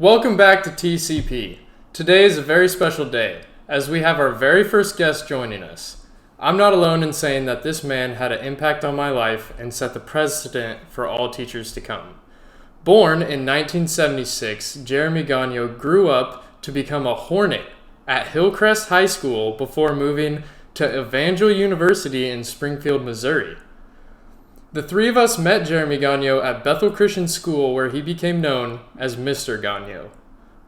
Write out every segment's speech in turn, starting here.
Welcome back to TCP. Today is a very special day, as we have our very first guest joining us. I'm not alone in saying that this man had an impact on my life and set the precedent for all teachers to come. Born in 1976, Jeremy Gagnon grew up to become a Hornet at Hillcrest High School before moving to Evangel University in Springfield, Missouri. The three of us met Jeremy Gagnon at Bethel Christian School, where he became known as Mr. Gagnon.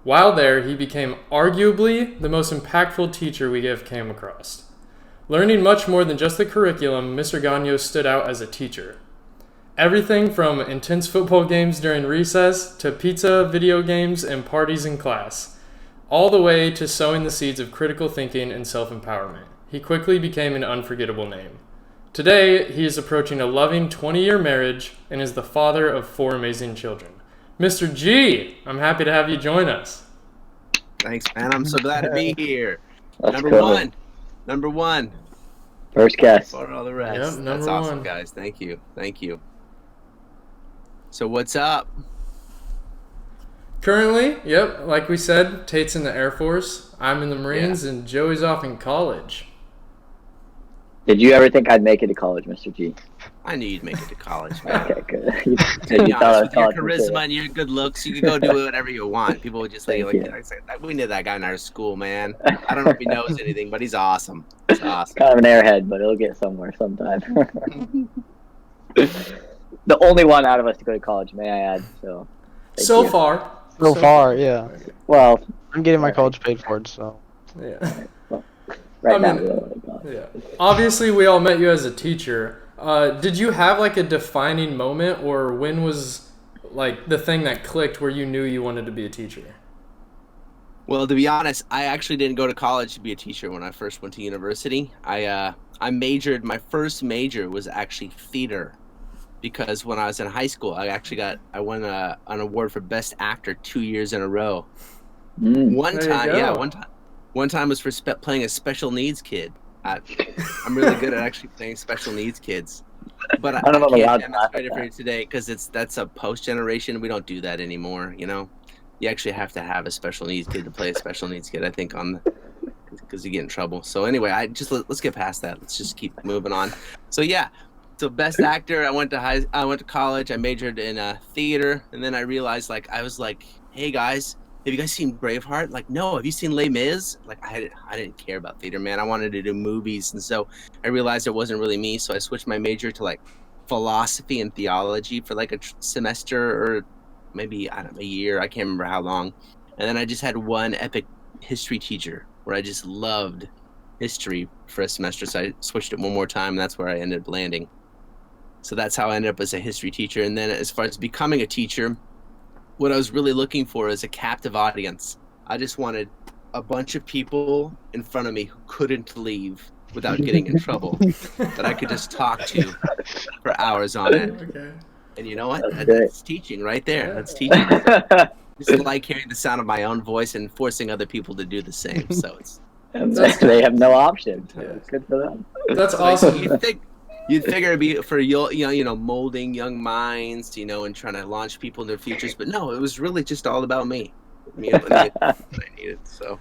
While there, he became arguably the most impactful teacher we have came across. Learning much more than just the curriculum, Mr. Gagnon stood out as a teacher. Everything from intense football games during recess to pizza, video games, and parties in class, all the way to sowing the seeds of critical thinking and self-empowerment. He quickly became an unforgettable name. Today, he is approaching a loving 20-year marriage and is the father of 4 amazing children. Mr. G, I'm happy to have you join us. Thanks, man. I'm so glad to be here. That's Number one. First guest. For all the rest. Yep, That's number awesome, one. guys. Thank you. So what's up? Currently, like we said, Tate's in the Air Force, I'm in the Marines, and Joey's off in college. Did you ever think I'd make it to college, Mr. G? I knew you'd make it to college, man. Okay, good. To be honest, with your college charisma and your good looks, you can go do whatever you want. People would just say, we knew that guy in our school, man. I don't know if he knows anything, but he's awesome. He's awesome. Kind of an airhead, but he'll get somewhere sometime. The only one out of us to go to college, may I add. So Far. So far, yeah. Well, I'm getting my college paid for it, so. Yeah. right now, mean, we don't want to go. Yeah. Obviously, we all met you as a teacher. Did you have like a defining moment, or when was like the thing that clicked where you knew you wanted to be a teacher? Well, to be honest, I actually didn't go to college to be a teacher when I first went to university. I majored. My first major was actually theater, because when I was in high school, I won an award for best actor 2 years in a row. One time was for playing a special needs kid. I'm really good at actually playing special needs kids, but I don't know can't demonstrate it for you today because that's a post generation. We don't do that anymore. You know, you actually have to have a special needs kid to play a special needs kid. I think because you get in trouble. So anyway, let's get past that. Let's just keep moving on. So yeah, so best actor. I went to college. I majored in theater, and then I realized I was like, hey guys, have you guys seen Braveheart? Like, no. Have you seen Les Mis? Like, I didn't care about theater, man. I wanted to do movies, and so I realized it wasn't really me. So I switched my major to philosophy and theology for a semester or maybe a year. I can't remember how long. And then I just had one epic history teacher where I just loved history for a semester. So I switched it one more time, and that's where I ended up landing. So that's how I ended up as a history teacher. And then as far as becoming a teacher, what I was really looking for is a captive audience. I just wanted a bunch of people in front of me who couldn't leave without getting in trouble, that I could just talk to for hours on end. Okay. And you know what? That's teaching right there. That's teaching. Just like hearing the sound of my own voice and forcing other people to do the same. So they have no option. So it's good for them. That's awesome. You'd figure it'd be for molding young minds, and trying to launch people in their futures, but no, it was really just all about me. What I needed. So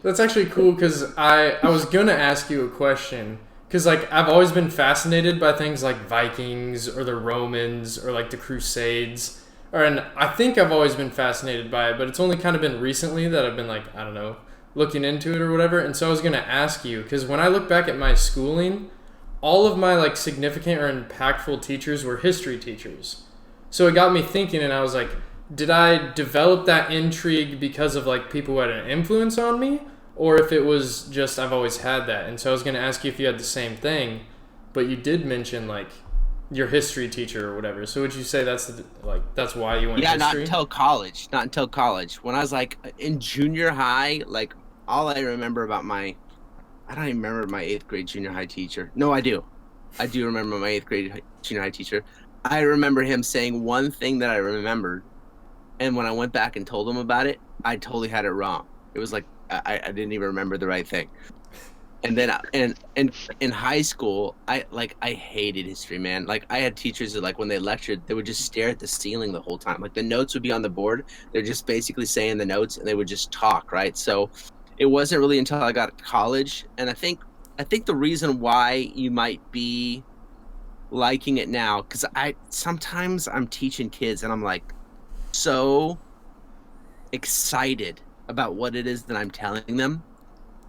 that's actually cool, because I was gonna ask you a question, because I've always been fascinated by things like Vikings or the Romans or the Crusades, and I think I've always been fascinated by it, but it's only kind of been recently that I've been looking into it or whatever. And so I was gonna ask you, because when I look back at my schooling, all of my significant or impactful teachers were history teachers. So it got me thinking, and I was like, did I develop that intrigue because of people who had an influence on me, or if it was just I've always had that? And so I was going to ask you if you had the same thing, but you did mention your history teacher or whatever. So would you say that's that's why you went history? Not until college. Not until college. When I was in junior high, all I remember about I don't even remember my 8th grade junior high teacher. No, I do. I do remember my 8th grade junior high teacher. I remember him saying one thing that I remembered, and when I went back and told him about it, I totally had it wrong. It was I didn't even remember the right thing. And then in high school, I hated history, man. Like I had teachers that like when they lectured, they would just stare at the ceiling the whole time. Like the notes would be on the board. They're just basically saying the notes and they would just talk, right? So it wasn't really until I got to college, and I think the reason why you might be liking it now, because sometimes I'm teaching kids and I'm like so excited about what it is that I'm telling them.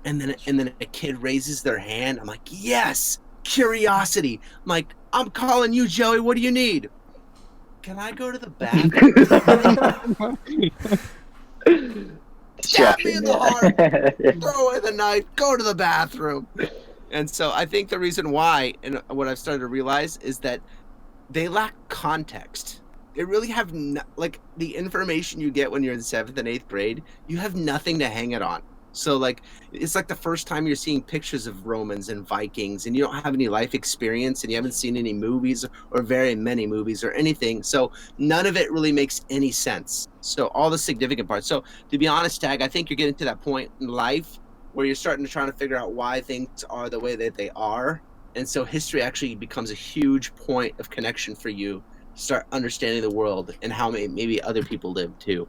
And then a kid raises their hand. I'm like, yes, curiosity. I'm like, I'm calling you, Joey. What do you need? Can I go to the bathroom? Stab me in the heart. Throw away the knife. Go to the bathroom. And so I think the reason why, and what I've started to realize, is that they lack context. They really have like the information you get when you're in 7th and 8th grade. You have nothing to hang it on. So like it's like the first time you're seeing pictures of Romans and Vikings, and you don't have any life experience, and you haven't seen any movies or very many movies or anything. So none of it really makes any sense. So all the significant parts. So to be honest, Tag, I think you're getting to that point in life where you're starting to try to figure out why things are the way that they are. And so history actually becomes a huge point of connection for you. Start understanding the world and how maybe other people live too.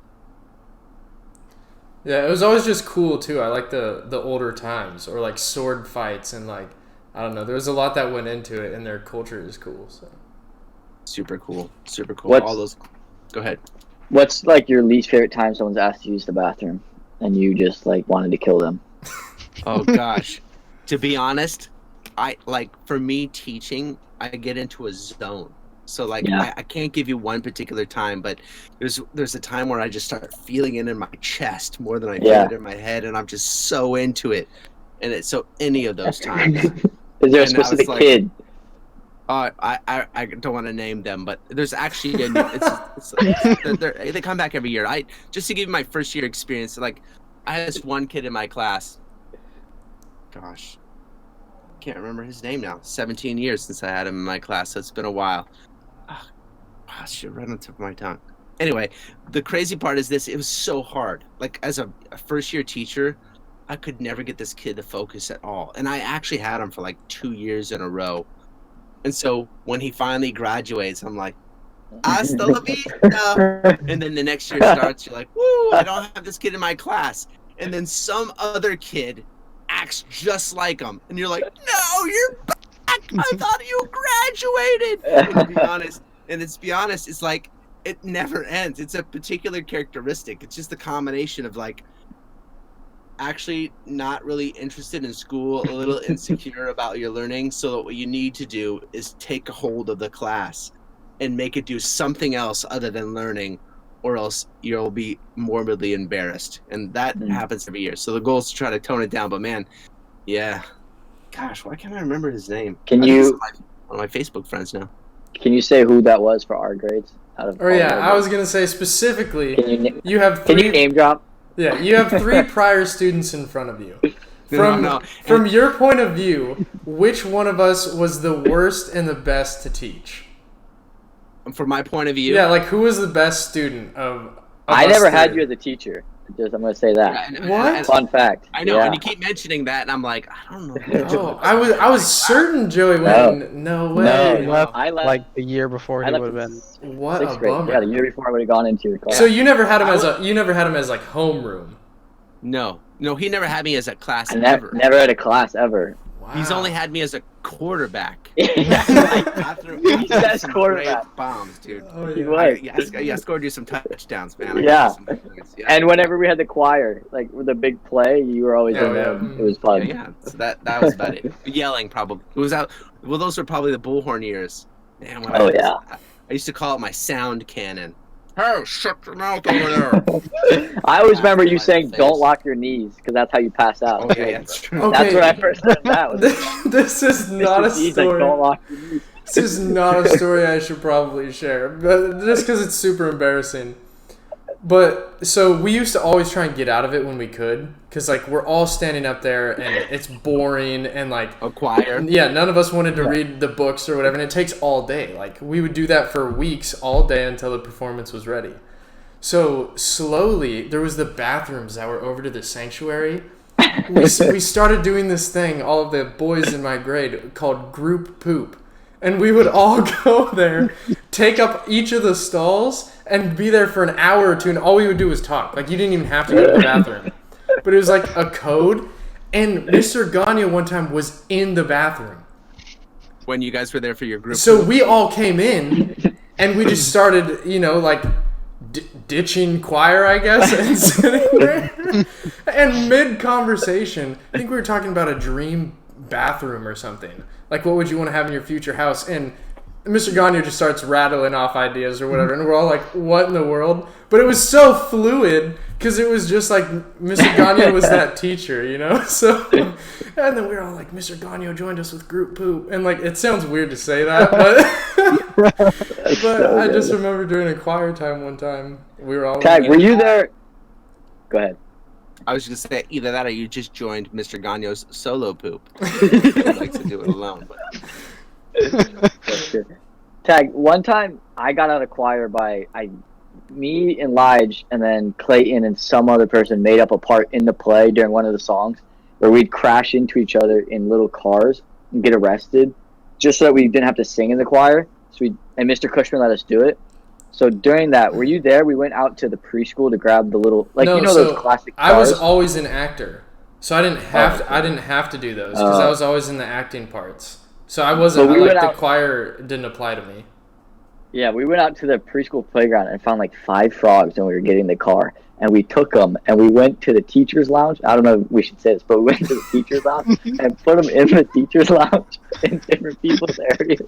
Yeah, it was always just cool too. I like the older times, or like sword fights, and like I don't know. There was a lot that went into it, and their culture is cool. So super cool. What's- All those. Go ahead. What's like your least favorite time someone's asked to use the bathroom and you just like wanted to kill them? Oh gosh, to be honest, for me teaching, I get into a zone. So like Yeah. I can't give you one particular time, but there's a time where I just start feeling it in my chest more than I feel Yeah. it in my head, and I'm just so into it. And it's so any of those times. Is there a And I was specific like- kid? I don't want to name them, but there's actually they come back every year. Just to give you my first year experience, like I had this one kid in my class. Gosh, can't remember his name now. 17 years since I had him in my class, so it's been a while. Oh, shit, right on the tip of my tongue. Anyway, the crazy part is this: it was so hard. Like as a first-year teacher, I could never get this kid to focus at all, and I actually had him for like 2 years in a row. And so when he finally graduates, I'm like, hasta la vista. And then the next year starts, you're like, woo, I don't have this kid in my class. And then some other kid acts just like him. And you're like, no, you're back. I thought you graduated. And to be honest, it's like, it never ends. It's a particular characteristic. It's just a combination of like, actually not really interested in school, a little insecure about your learning. So what you need to do is take a hold of the class and make it do something else other than learning, or else you'll be morbidly embarrassed. And that happens every year. So the goal is to try to tone it down. But man, yeah, gosh, why can't I remember his name? Can I think you- it's one of my Facebook friends now. Can you say who that was for our grades? Out of or all yeah, of I them? was gonna say specifically, Can you have you three. name drop? Yeah, you have 3 prior students in front of you. No. From your point of view, which one of us was the worst and the best to teach? From my point of view, Yeah, like who was the best student of I us never had three? you as a teacher. Just I'm gonna say that. What? Fun fact. I know, Yeah. and you keep mentioning that, and I'm like, I don't know. Oh, I was certain Joey went. No way. No, he No. left I left. like the year before I he left would have been. in What sixth a grade. bummer. Yeah, the year before I would have gone into your class. So you never had him as like homeroom. No, he never had me as a class I ever. never had a class ever. Wow. He's only had me as a quarterback. He I threw says some quarterback. great bombs, dude. Oh, He yeah. was. I scored you some touchdowns, man. I Yeah. got some points. Yeah. And whenever we had the choir, like with the big play, you were always Oh, in there. yeah. It was fun. Yeah. So that was about it. Yelling probably. It was out. Well, those were probably the bullhorn years. Man, when Oh, I used to call it my sound cannon. Hey, shut your mouth over there. I always remember you My saying, face. "Don't lock your knees," because that's how you pass out. Oh yeah, that's true. Okay. That's when I first learned that. Was This is not a Mr. D's like, story. "Don't lock your knees." This is not a story I should probably share, but just because it's super embarrassing. But so we used to always try and get out of it when we could, because like we're all standing up there and it's boring and like A choir. yeah, none of us wanted to read the books or whatever, and it takes all day. Like we would do that for weeks, all day until the performance was ready. So slowly, there was the bathrooms that were over to the sanctuary, we started doing this thing, all of the boys in my grade, called group poop. And we would all go there, take up each of the stalls, and be there for an hour or two, and all we would do was talk. Like, you didn't even have to go to the bathroom. But it was like a code, and Mr. Gagnon one time was in the bathroom. When you guys were there for your group. So we all came in, and we just started, like, ditching choir, I guess, and sitting there. And mid-conversation, I think we were talking about a dream bathroom or something. Like, what would you want to have in your future house? And Mr. Gagnon just starts rattling off ideas or whatever, and we're all like, what in the world? But it was so fluid, because it was just like Mr. Gagnon was that teacher, So, and then we were all like, Mr. Gagnon joined us with group poop. And, like, it sounds weird to say that, but I just remember during a choir time one time, we were all... Tag, were you there? Go ahead. I was just gonna say either that or you just joined Mr. Gagnon's solo poop. He likes to do it alone. But... Tag, one time I got out of choir by me and Lige and then Clayton and some other person made up a part in the play during one of the songs where we'd crash into each other in little cars and get arrested just so that we didn't have to sing in the choir. And Mr. Cushman let us do it. So during that, were you there? We went out to the preschool to grab the little, those classic cars? I was always an actor, so I didn't have to do those because I was always in the acting parts. So I wasn't the choir didn't apply to me. Yeah, we went out to the preschool playground and found like 5 frogs when we were getting the car. And we took them and we went to the teacher's lounge. I don't know if we should say this, but we went to the teacher's lounge and put them in the teacher's lounge in different people's areas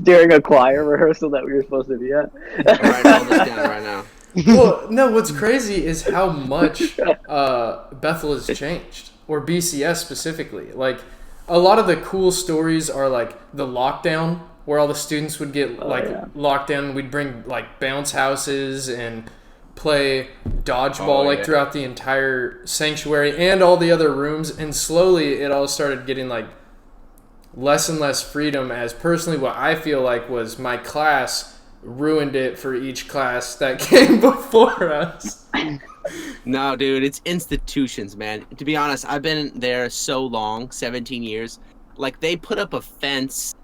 during a choir rehearsal that we were supposed to be at. I'm writing all this down right now. Well, no, what's crazy is how much Bethel has changed, or BCS specifically. Like, a lot of the cool stories are like the lockdown, where all the students would get locked down. We'd bring like bounce houses and play dodgeball throughout the entire sanctuary and all the other rooms, and slowly it all started getting like less and less freedom, as personally what I feel like was my class ruined it for each class that came before us. No, dude, it's institutions, man. To be honest, I've been there so long, 17 years. Like, they put up a fence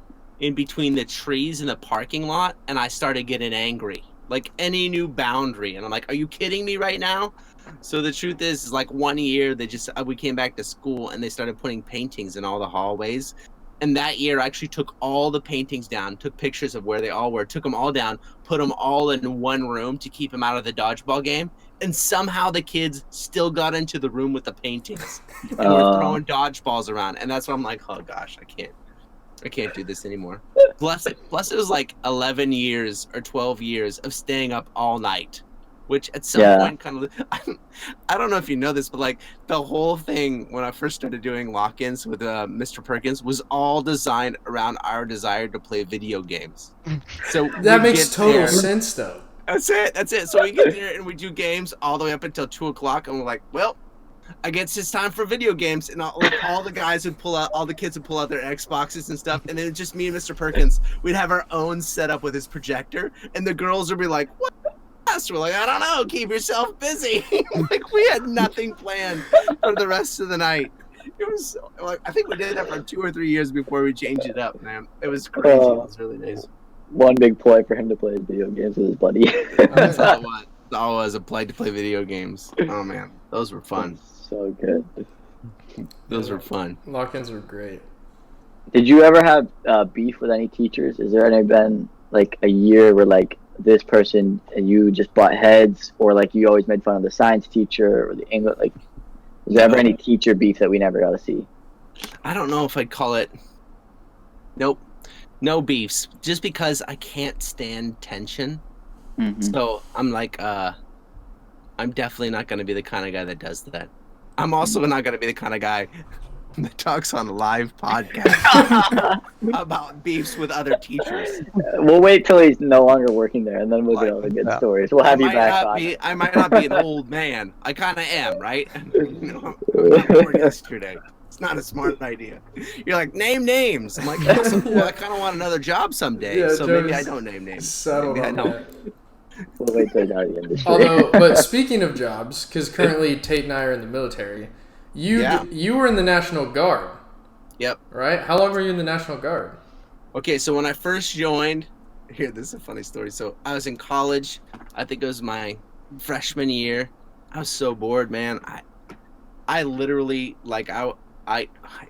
in between the trees in the parking lot, and I started getting angry. Like, any new boundary. And I'm like, are you kidding me right now? So the truth is like, one year, we came back to school, and they started putting paintings in all the hallways. And that year, I actually took all the paintings down, took pictures of where they all were, took them all down, put them all in one room to keep them out of the dodgeball game. And somehow the kids still got into the room with the paintings. And we're throwing dodgeballs around. And that's why I'm like, oh gosh, I can't do this anymore. Plus it was like 11 years or 12 years of staying up all night. Which at some point kind of, I don't know if you know this, but like the whole thing when I first started doing lock-ins with Mr. Perkins was all designed around our desire to play video games. So that makes total sense, though. That's it. So we get there and we do games all the way up until 2:00, and we're like, well, I guess it's time for video games. And all the guys would pull out, all the kids would pull out their Xboxes and stuff, and then it's just me and Mr. Perkins. We'd have our own setup with his projector, and the girls would be like, what? We're like, I don't know, keep yourself busy. Like, we had nothing planned for the rest of the night. It was like, I think we did that for 2 or 3 years before we changed it up, man. It was crazy. It was really nice. One big ploy for him to play video games with his buddy. That's all it was. That's all it was, a play to play video games. Oh man, those were fun. So good. Those were fun. Lock-ins were great. Did you ever have beef with any teachers? Is there ever been like a year where like this person and you just butt heads, or like you always made fun of the science teacher or the English? Like, is there ever any teacher beef that we never got to see? I don't know if I'd call it. Nope, no beefs. Just because I can't stand tension. Mm-hmm. So I'm like, I'm definitely not going to be the kind of guy that does that. I'm also not going to be the kind of guy that talks on a live podcast about beefs with other teachers. We'll wait till he's no longer working there, and then we'll get all the good stories. We'll have you back on. I might not be an old man. I kind of am, right? I'm not bored yesterday. It's not a smart idea. You're like, name names. I'm like, well, I kind of want another job someday, so maybe I don't name names. Maybe I don't. We'll wait till he's out of the industry. Although, but speaking of jobs, because currently Tate and I are in the military, You were in the National Guard, Yep. right? How long were you in the National Guard? Okay, so when I first joined, here, this is a funny story. So I was in college. I think it was my freshman year. I was so bored, man. I literally like I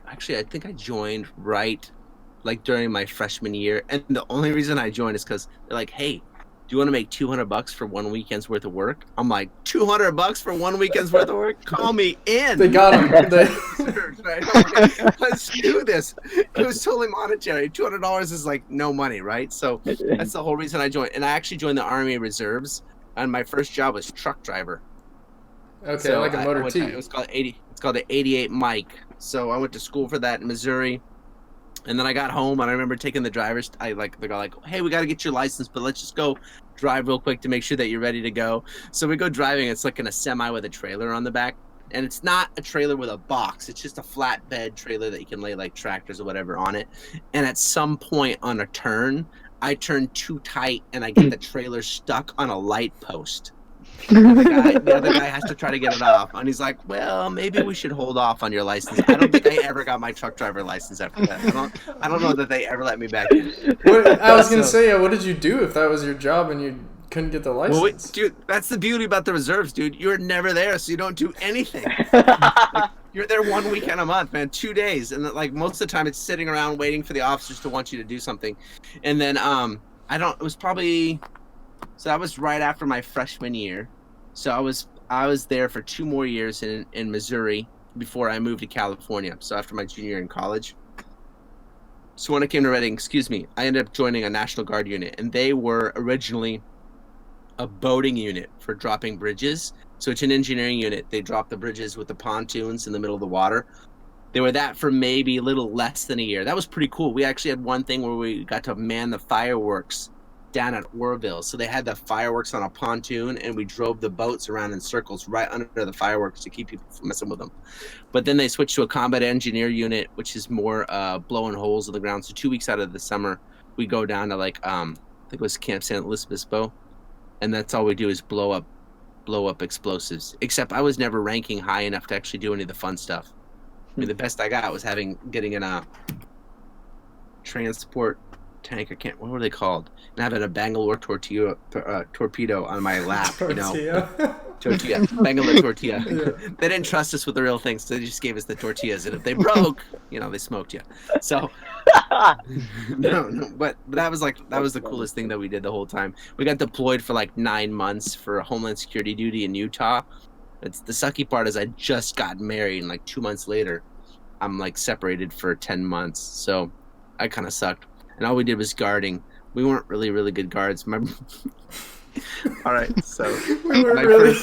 actually I think I joined right like during my freshman year, and the only reason I joined is because they're like, hey, do you want to make $200 for 1 weekend's worth of work? I'm like, $200 for 1 weekend's worth of work? Call me in. They got him. Like, let's do this. It was totally monetary. $200 is like no money, right? So that's the whole reason I joined. And I actually joined the Army Reserves, and my first job was truck driver. Okay, So like a motor T. It was called It's called the 88 Mike. So I went to school for that in Missouri. And then I got home, and I remember taking the driver's. They go like, "Hey, we got to get your license, but let's just go drive real quick to make sure that you're ready to go." So we go driving. It's like in a semi with a trailer on the back, and it's not a trailer with a box. It's just a flatbed trailer that you can lay like tractors or whatever on it. And at some point on a turn, I turn too tight, and I get the trailer stuck on a light post. And the other guy has to try to get it off, and he's like, "Well, maybe we should hold off on your license." I don't think I ever got my truck driver license after that. I don't know that they ever let me back in. I was gonna say, what did you do if that was your job and you couldn't get the license? Well, dude, that's the beauty about the reserves, dude. You're never there, so you don't do anything. Like, you're there 1 weekend a month, man, 2 days, and like most of the time, it's sitting around waiting for the officers to want you to do something. And then it was probably. So that was right after my freshman year. So I was there for 2 more years in Missouri before I moved to California. So after my junior year in college. So when I came to Reading, I ended up joining a National Guard unit, and they were originally a boating unit for dropping bridges. So it's an engineering unit. They drop the bridges with the pontoons in the middle of the water. They were that for maybe a little less than a year. That was pretty cool. We actually had one thing where we got to man the fireworks down at Oroville. So they had the fireworks on a pontoon, and we drove the boats around in circles right under the fireworks to keep people from messing with them. But then they switched to a combat engineer unit, which is more blowing holes in the ground. So 2 weeks out of the summer, we go down to like I think it was Camp San Luis Obispo, and that's all we do is blow up explosives. Except I was never ranking high enough to actually do any of the fun stuff. I mean, the best I got was getting in a transport tank. What were they called? And having a Bangalore torpedo on my lap. Tortilla. Bangalore tortilla. Yeah. They didn't trust us with the real things, so they just gave us the tortillas, and if they broke, they smoked you. So but that was the coolest thing that we did the whole time. We got deployed for like 9 months for Homeland Security duty in Utah. It's the sucky part is I just got married, and like 2 months later, I'm like separated for 10 months. So I kind of sucked. And all we did was guarding. We weren't really, really good guards. All right, so we weren't really.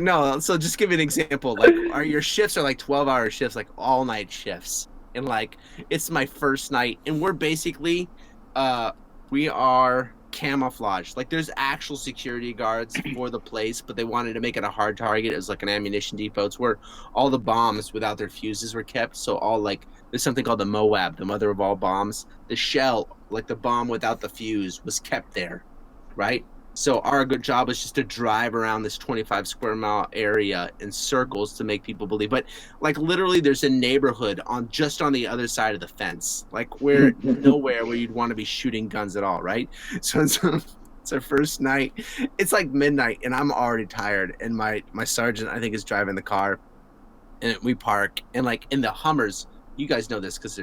No, so just give you an example. Like, your shifts are like 12-hour shifts, like all-night shifts. And like, it's my first night, and we're basically, we are camouflage. Like, there's actual security guards for the place, but they wanted to make it a hard target. It was like an ammunition depot. It's where all the bombs without their fuses were kept. So all like, there's something called the Moab, the mother of all bombs. The shell, like the bomb without the fuse, was kept there, right? So our good job was just to drive around this 25 square mile area in circles to make people believe. But like literally there's a neighborhood just on the other side of the fence, like nowhere where you'd want to be shooting guns at all, right? So it's our first night. It's like midnight, and I'm already tired. And my sergeant, I think, is driving the car, and we park. And like in the Hummers, you guys know this because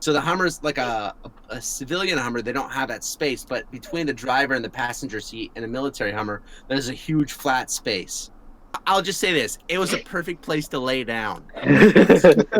so the Hummer's like a civilian Hummer. They don't have that space, but between the driver and the passenger seat in a military Hummer, there's a huge flat space. I'll just say this: it was a perfect place to lay down.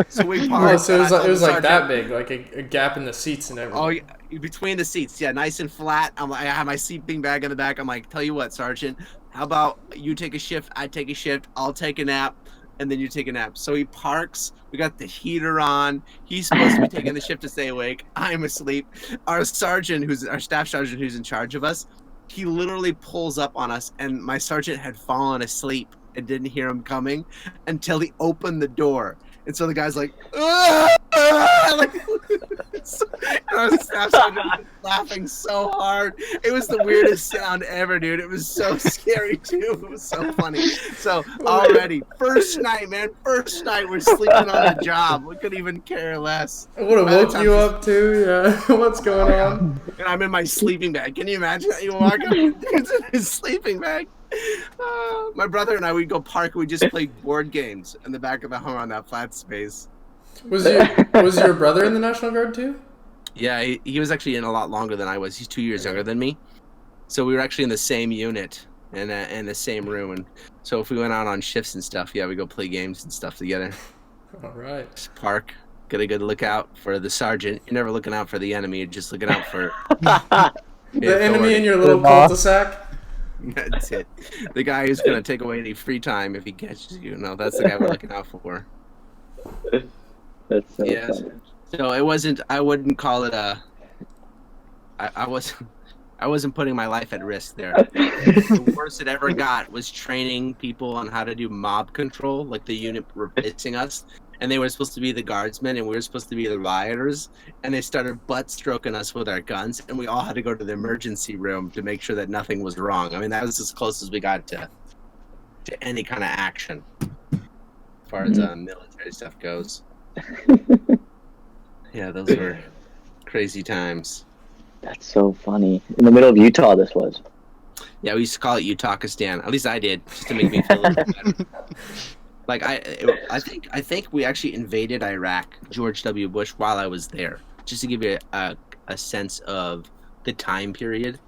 So we parked. Oh, so it was like that big, like a gap in the seats and everything. Oh, yeah, between the seats, yeah, nice and flat. I have my sleeping bag in the back. I'm like, tell you what, Sergeant, how about you take a shift, I take a shift, I'll take a nap, and then you take a nap. So he parks. We got the heater on. He's supposed to be taking the shift to stay awake. I'm asleep. Our sergeant, our staff sergeant who's in charge of us, he literally pulls up on us, and my sergeant had fallen asleep and didn't hear him coming until he opened the door. And so the guy's like, like, I was laughing so hard. It was the weirdest sound ever, dude. It was so scary too. It was so funny. So already, first night, man. First night, we're sleeping on the job. We couldn't even care less. I would have woke you up too. Yeah. What's going on? And I'm in my sleeping bag. Can you imagine that? You walk up, dude's in his sleeping bag. My brother and I, we'd go park. We just played board games in the back of the home on that flat space. Was your brother in the National Guard too? Yeah, he was actually in a lot longer than I was. He's 2 years younger than me. So we were actually in the same unit and in the same room. And so if we went out on shifts and stuff, yeah, we go play games and stuff together. All right. Just park, get a good lookout for the sergeant. You're never looking out for the enemy. You're just looking out for the enemy in your little cul-de-sac. That's it. The guy who's going to take away any free time if he catches you. No, that's the guy we're looking out for. That's so funny. So it wasn't. I wouldn't call it a. I wasn't putting my life at risk there. The worst it ever got was training people on how to do mob control. Like the unit were pissing us, and they were supposed to be the guardsmen, and we were supposed to be the rioters. And they started butt stroking us with our guns, and we all had to go to the emergency room to make sure that nothing was wrong. I mean, that was as close as we got to any kind of action, as far as military stuff goes. Yeah, those were crazy times. That's so funny. In the middle of Utah, this was. Yeah, we used to call it Utakistan. At least I did, just to make me feel a little better. Like I think we actually invaded Iraq, George W. Bush, while I was there, just to give you a sense of the time period.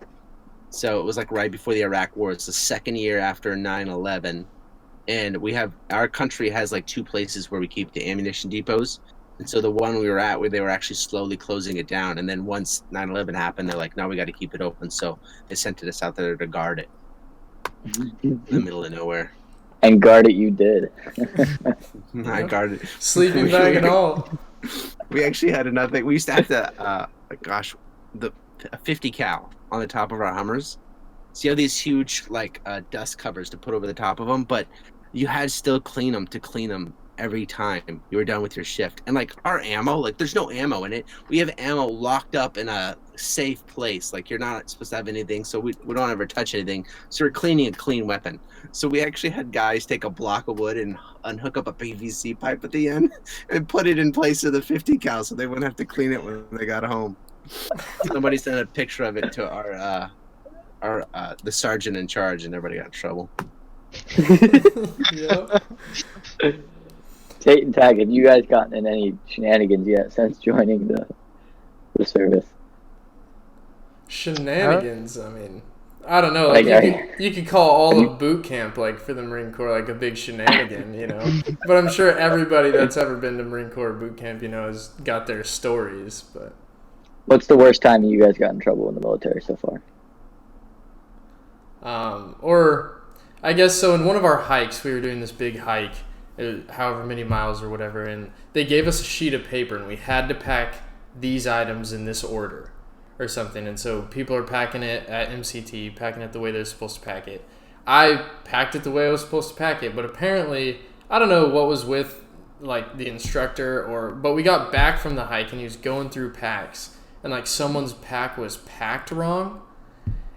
So it was like right before the Iraq War. It's the second year after 9/11, and our country has like two places where we keep the ammunition depots. And so the one we were at, where they were actually slowly closing it down, and then once 9/11 happened, they're like, "No, we got to keep it open." So they sent us out there to guard it in the middle of nowhere. And guard it, you did. I guarded it. Sleeping bag and all. We actually had another thing. We used to have to, a 50 cal on the top of our Hummers. So you have these huge dust covers to put over the top of them, but you had to still clean them every time you were done with your shift. And like our ammo, there's no ammo in it. We have ammo locked up in a safe place. Like you're not supposed to have anything, so we don't ever touch anything. So we're cleaning a clean weapon. So we actually had guys take a block of wood and unhook up a PVC pipe at the end and put it in place of the 50 cal so they wouldn't have to clean it when they got home. Somebody sent a picture of it to our the sergeant in charge, and everybody got in trouble. Yep. Tate and Tag, have you guys gotten in any shenanigans yet since joining the service? Shenanigans. I mean, I don't know. You could call all of boot camp for the Marine Corps a big shenanigan, But I'm sure everybody that's ever been to Marine Corps boot camp, has got their stories. But what's the worst time you guys got in trouble in the military so far? Or I guess so. In one of our hikes, we were doing this big hike. However many miles or whatever, and they gave us a sheet of paper and we had to pack these items in this order or something. And so people are packing it at MCT, packing it the way they're supposed to pack it. I packed it the way I was supposed to pack it, but apparently I don't know what was with the instructor but we got back from the hike and he was going through packs and someone's pack was packed wrong.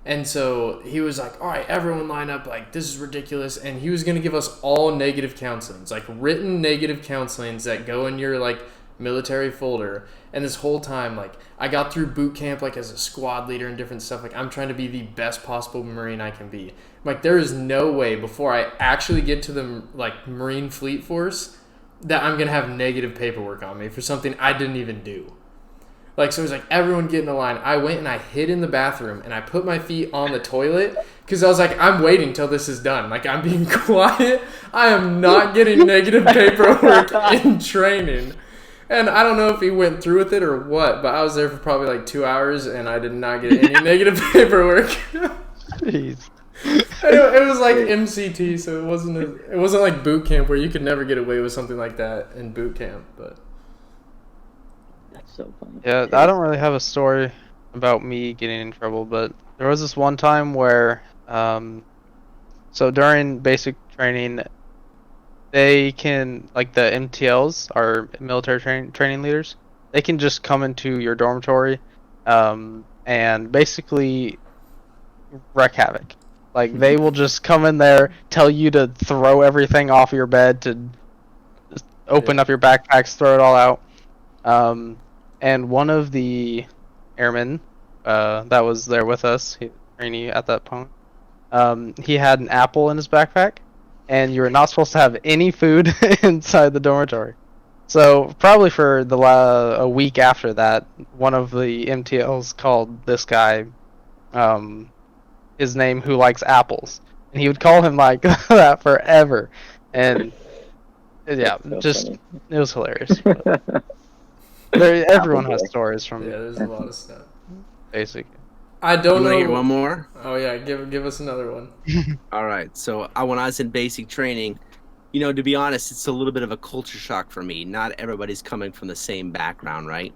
And so he was like, all right, everyone line up, this is ridiculous. And he was going to give us all negative counselings, written negative counselings that go in your, military folder. And this whole time, I got through boot camp, as a squad leader and different stuff. I'm trying to be the best possible Marine I can be. There is no way before I actually get to the, Marine Fleet Force that I'm going to have negative paperwork on me for something I didn't even do. So it was everyone get in a line. I went and I hid in the bathroom and I put my feet on the toilet because I was I'm waiting till this is done. I'm being quiet. I am not getting negative paperwork in training. And I don't know if he went through with it or what, but I was there for probably 2 hours and I did not get any negative paperwork. Jeez. It was MCT, so it wasn't like boot camp where you could never get away with something like that in boot camp, but. So funny. Yeah, I don't really have a story about me getting in trouble, but there was this one time where, so during basic training, they can, the MTLs, our military training leaders, they can just come into your dormitory, and basically wreak havoc. Like they will just come in there, tell you to throw everything off your bed, to just open up your backpacks, throw it all out. And one of the airmen that was there with us, Rainy at that point, he had an apple in his backpack, and you were not supposed to have any food inside the dormitory. So probably for a week after that, one of the MTLs called this guy, his name, who likes apples, and he would call him like that forever, and yeah, So just funny. it was hilarious. Everyone has stories from Yeah, there's a lot of stuff. basic. I don't You want know. to hear one more? Oh yeah, give us another one. All right. So when I was in basic training, you know, to be honest, it's a little bit of a culture shock for me. Not everybody's coming from the same background, right?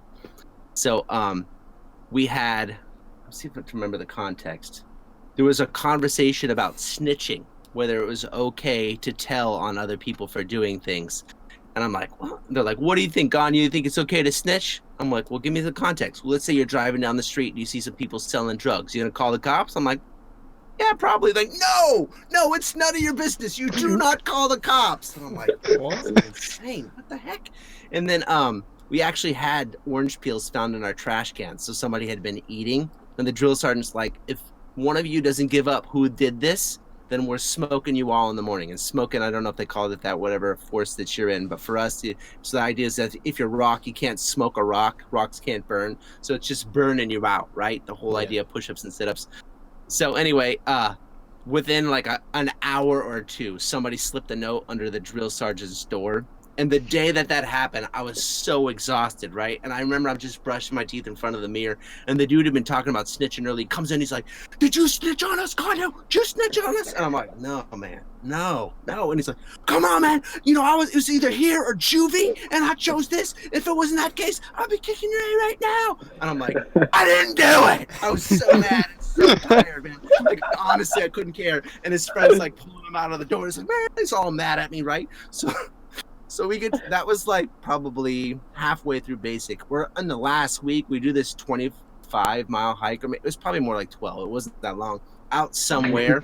So we had, let's see if I can remember the context. There was a conversation about snitching, whether it was okay to tell on other people for doing things. And I'm like, well, they're like, what do you think, Gagnon? You think it's okay to snitch? I'm like, well, give me the context. Well, let's say you're driving down the street and you see some people selling drugs. You gonna call the cops? I'm like, yeah, probably. Like, no, it's none of your business. You do not call the cops. And I'm like, what? That's insane. What the heck? And then we actually had orange peels found in our trash cans. So somebody had been eating, and the drill sergeant's like, if one of you doesn't give up who did this, then we're smoking you all in the morning. And smoking, I don't know if they called it that, whatever force that you're in. But for us, so the idea is that if you're rock, you can't smoke a rock. Rocks can't burn. So it's just burning you out, right? The whole idea of push-ups and sit-ups. So anyway, within like an hour or two, somebody slipped a note under the drill sergeant's door. And the day that happened, I was so exhausted, right? And I remember I'm just brushing my teeth in front of the mirror, and the dude had been talking about snitching early. He comes in, he's like, did you snitch on us, Gagnon? Did you snitch on us? And I'm like, no, man, no. And he's like, come on, man. You know, it was either here or juvie, and I chose this. If it wasn't that case, I'd be kicking your ass right now. And I'm like, I didn't do it. I was so mad and so tired, man. Like, honestly, I couldn't care. And his friend's like pulling him out of the door. He's like, man, he's all mad at me, right? So that was like probably halfway through basic. We're in the last week. We do this 25-mile hike. It was probably more like 12. It wasn't that long. Out somewhere.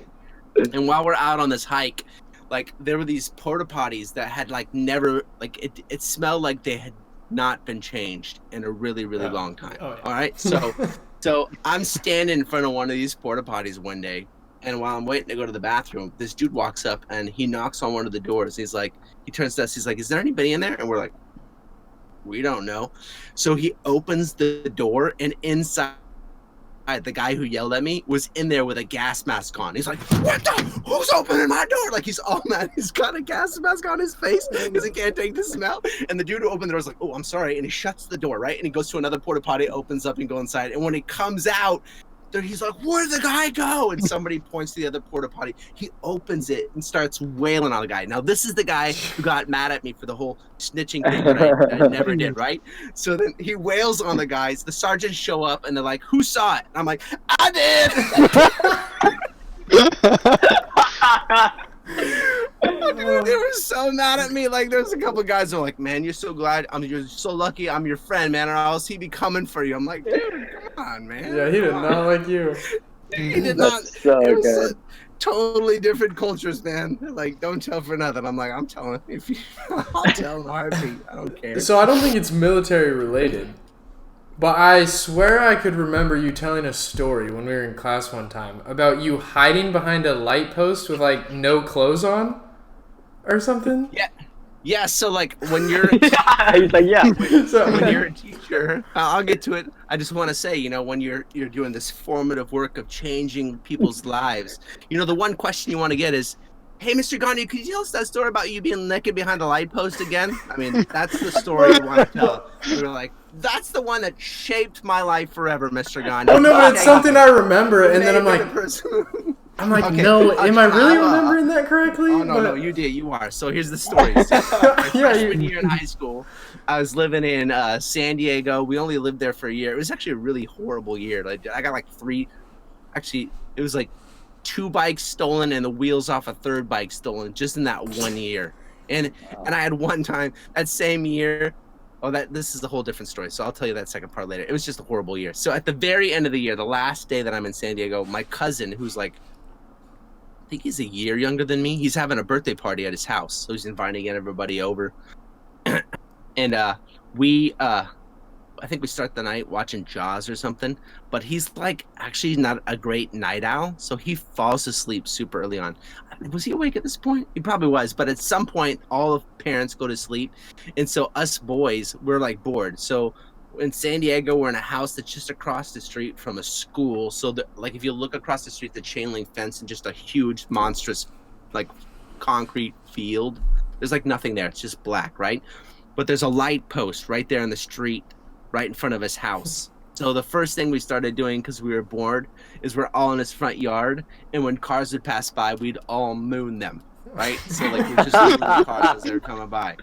And while we're out on this hike, like there were these porta potties that had like never, like it smelled like they had not been changed in a really, really long time. Oh, yeah. All right. So I'm standing in front of one of these porta potties one day. And while I'm waiting to go to the bathroom, this dude walks up and he knocks on one of the doors. He's like, he turns to us. He's like, is there anybody in there? And we're like, we don't know. So he opens the door, and inside, the guy who yelled at me was in there with a gas mask on. He's like, what the? Who's opening my door? Like, he's all mad. He's got a gas mask on his face because he can't take the smell. And the dude who opened the door is like, oh, I'm sorry. And he shuts the door, right? And he goes to another porta potty, opens up and goes inside. And when he comes out, he's like, where'd the guy go? And somebody points to the other porta potty. He opens it and starts wailing on the guy. Now, this is the guy who got mad at me for the whole snitching thing that I never did, right? So then he wails on the guys. The sergeants show up, and they're like, who saw it? And I'm like, I did! Dude, they were so mad at me. Like, there's a couple of guys who are like, man, you're so lucky I'm your friend, man, or else he'd be coming for you. I'm like, dude, come on, man. Yeah, he did not like you. He did not. So it was good. Totally different cultures, man. Like, don't tell for nothing. I'm like, I'm telling. I'll tell in a heartbeat. I don't care. So I don't think it's military related, but I swear I could remember you telling a story when we were in class one time about you hiding behind a light post with like no clothes on or something. Yeah. So like when you're He's like, yeah. when you're a teacher, I'll get to it. I just want to say, you know, when you're doing this formative work of changing people's lives, you know, the one question you want to get is, hey, Mr. Gagnon, could you tell us that story about you being naked behind a light post again? I mean, that's the story you want to tell. We were like, that's the one that shaped my life forever, Mr. Gagnon. Oh no, but it's something I rember, and then I'm like, Okay, no, am I really remembering that correctly? Oh, no, you did. You are. So here's the story. So, freshman year in high school, I was living in San Diego. We only lived there for a year. It was actually a really horrible year. Like, I got like it was like 2 bikes stolen and the wheels off a 3rd bike stolen just in that 1 year. And I had one time that same year, Oh, this is a whole different story. So I'll tell you that second part later. It was just a horrible year. So at the very end of the year, the last day that I'm in San Diego, my cousin, who's like, I think he's a year younger than me, he's having a birthday party at his house. So he's inviting everybody over. And I think we start the night watching Jaws or something, but he's like actually not a great night owl, so he falls asleep super early on. Was he awake at this point? He probably was, but at some point all of parents go to sleep, and so us boys, we're like bored. So in San Diego, we're in a house that's just across the street from a school. So like if you look across the street, the chain link fence and just a huge monstrous like concrete field. There's like nothing there. It's just black, right? But there's a light post right there in the street, right in front of his house. So the first thing we started doing, because we were bored, is we're all in his front yard, and when cars would pass by, we'd all moon them, right? So like we're just mooning the cars as they were coming by.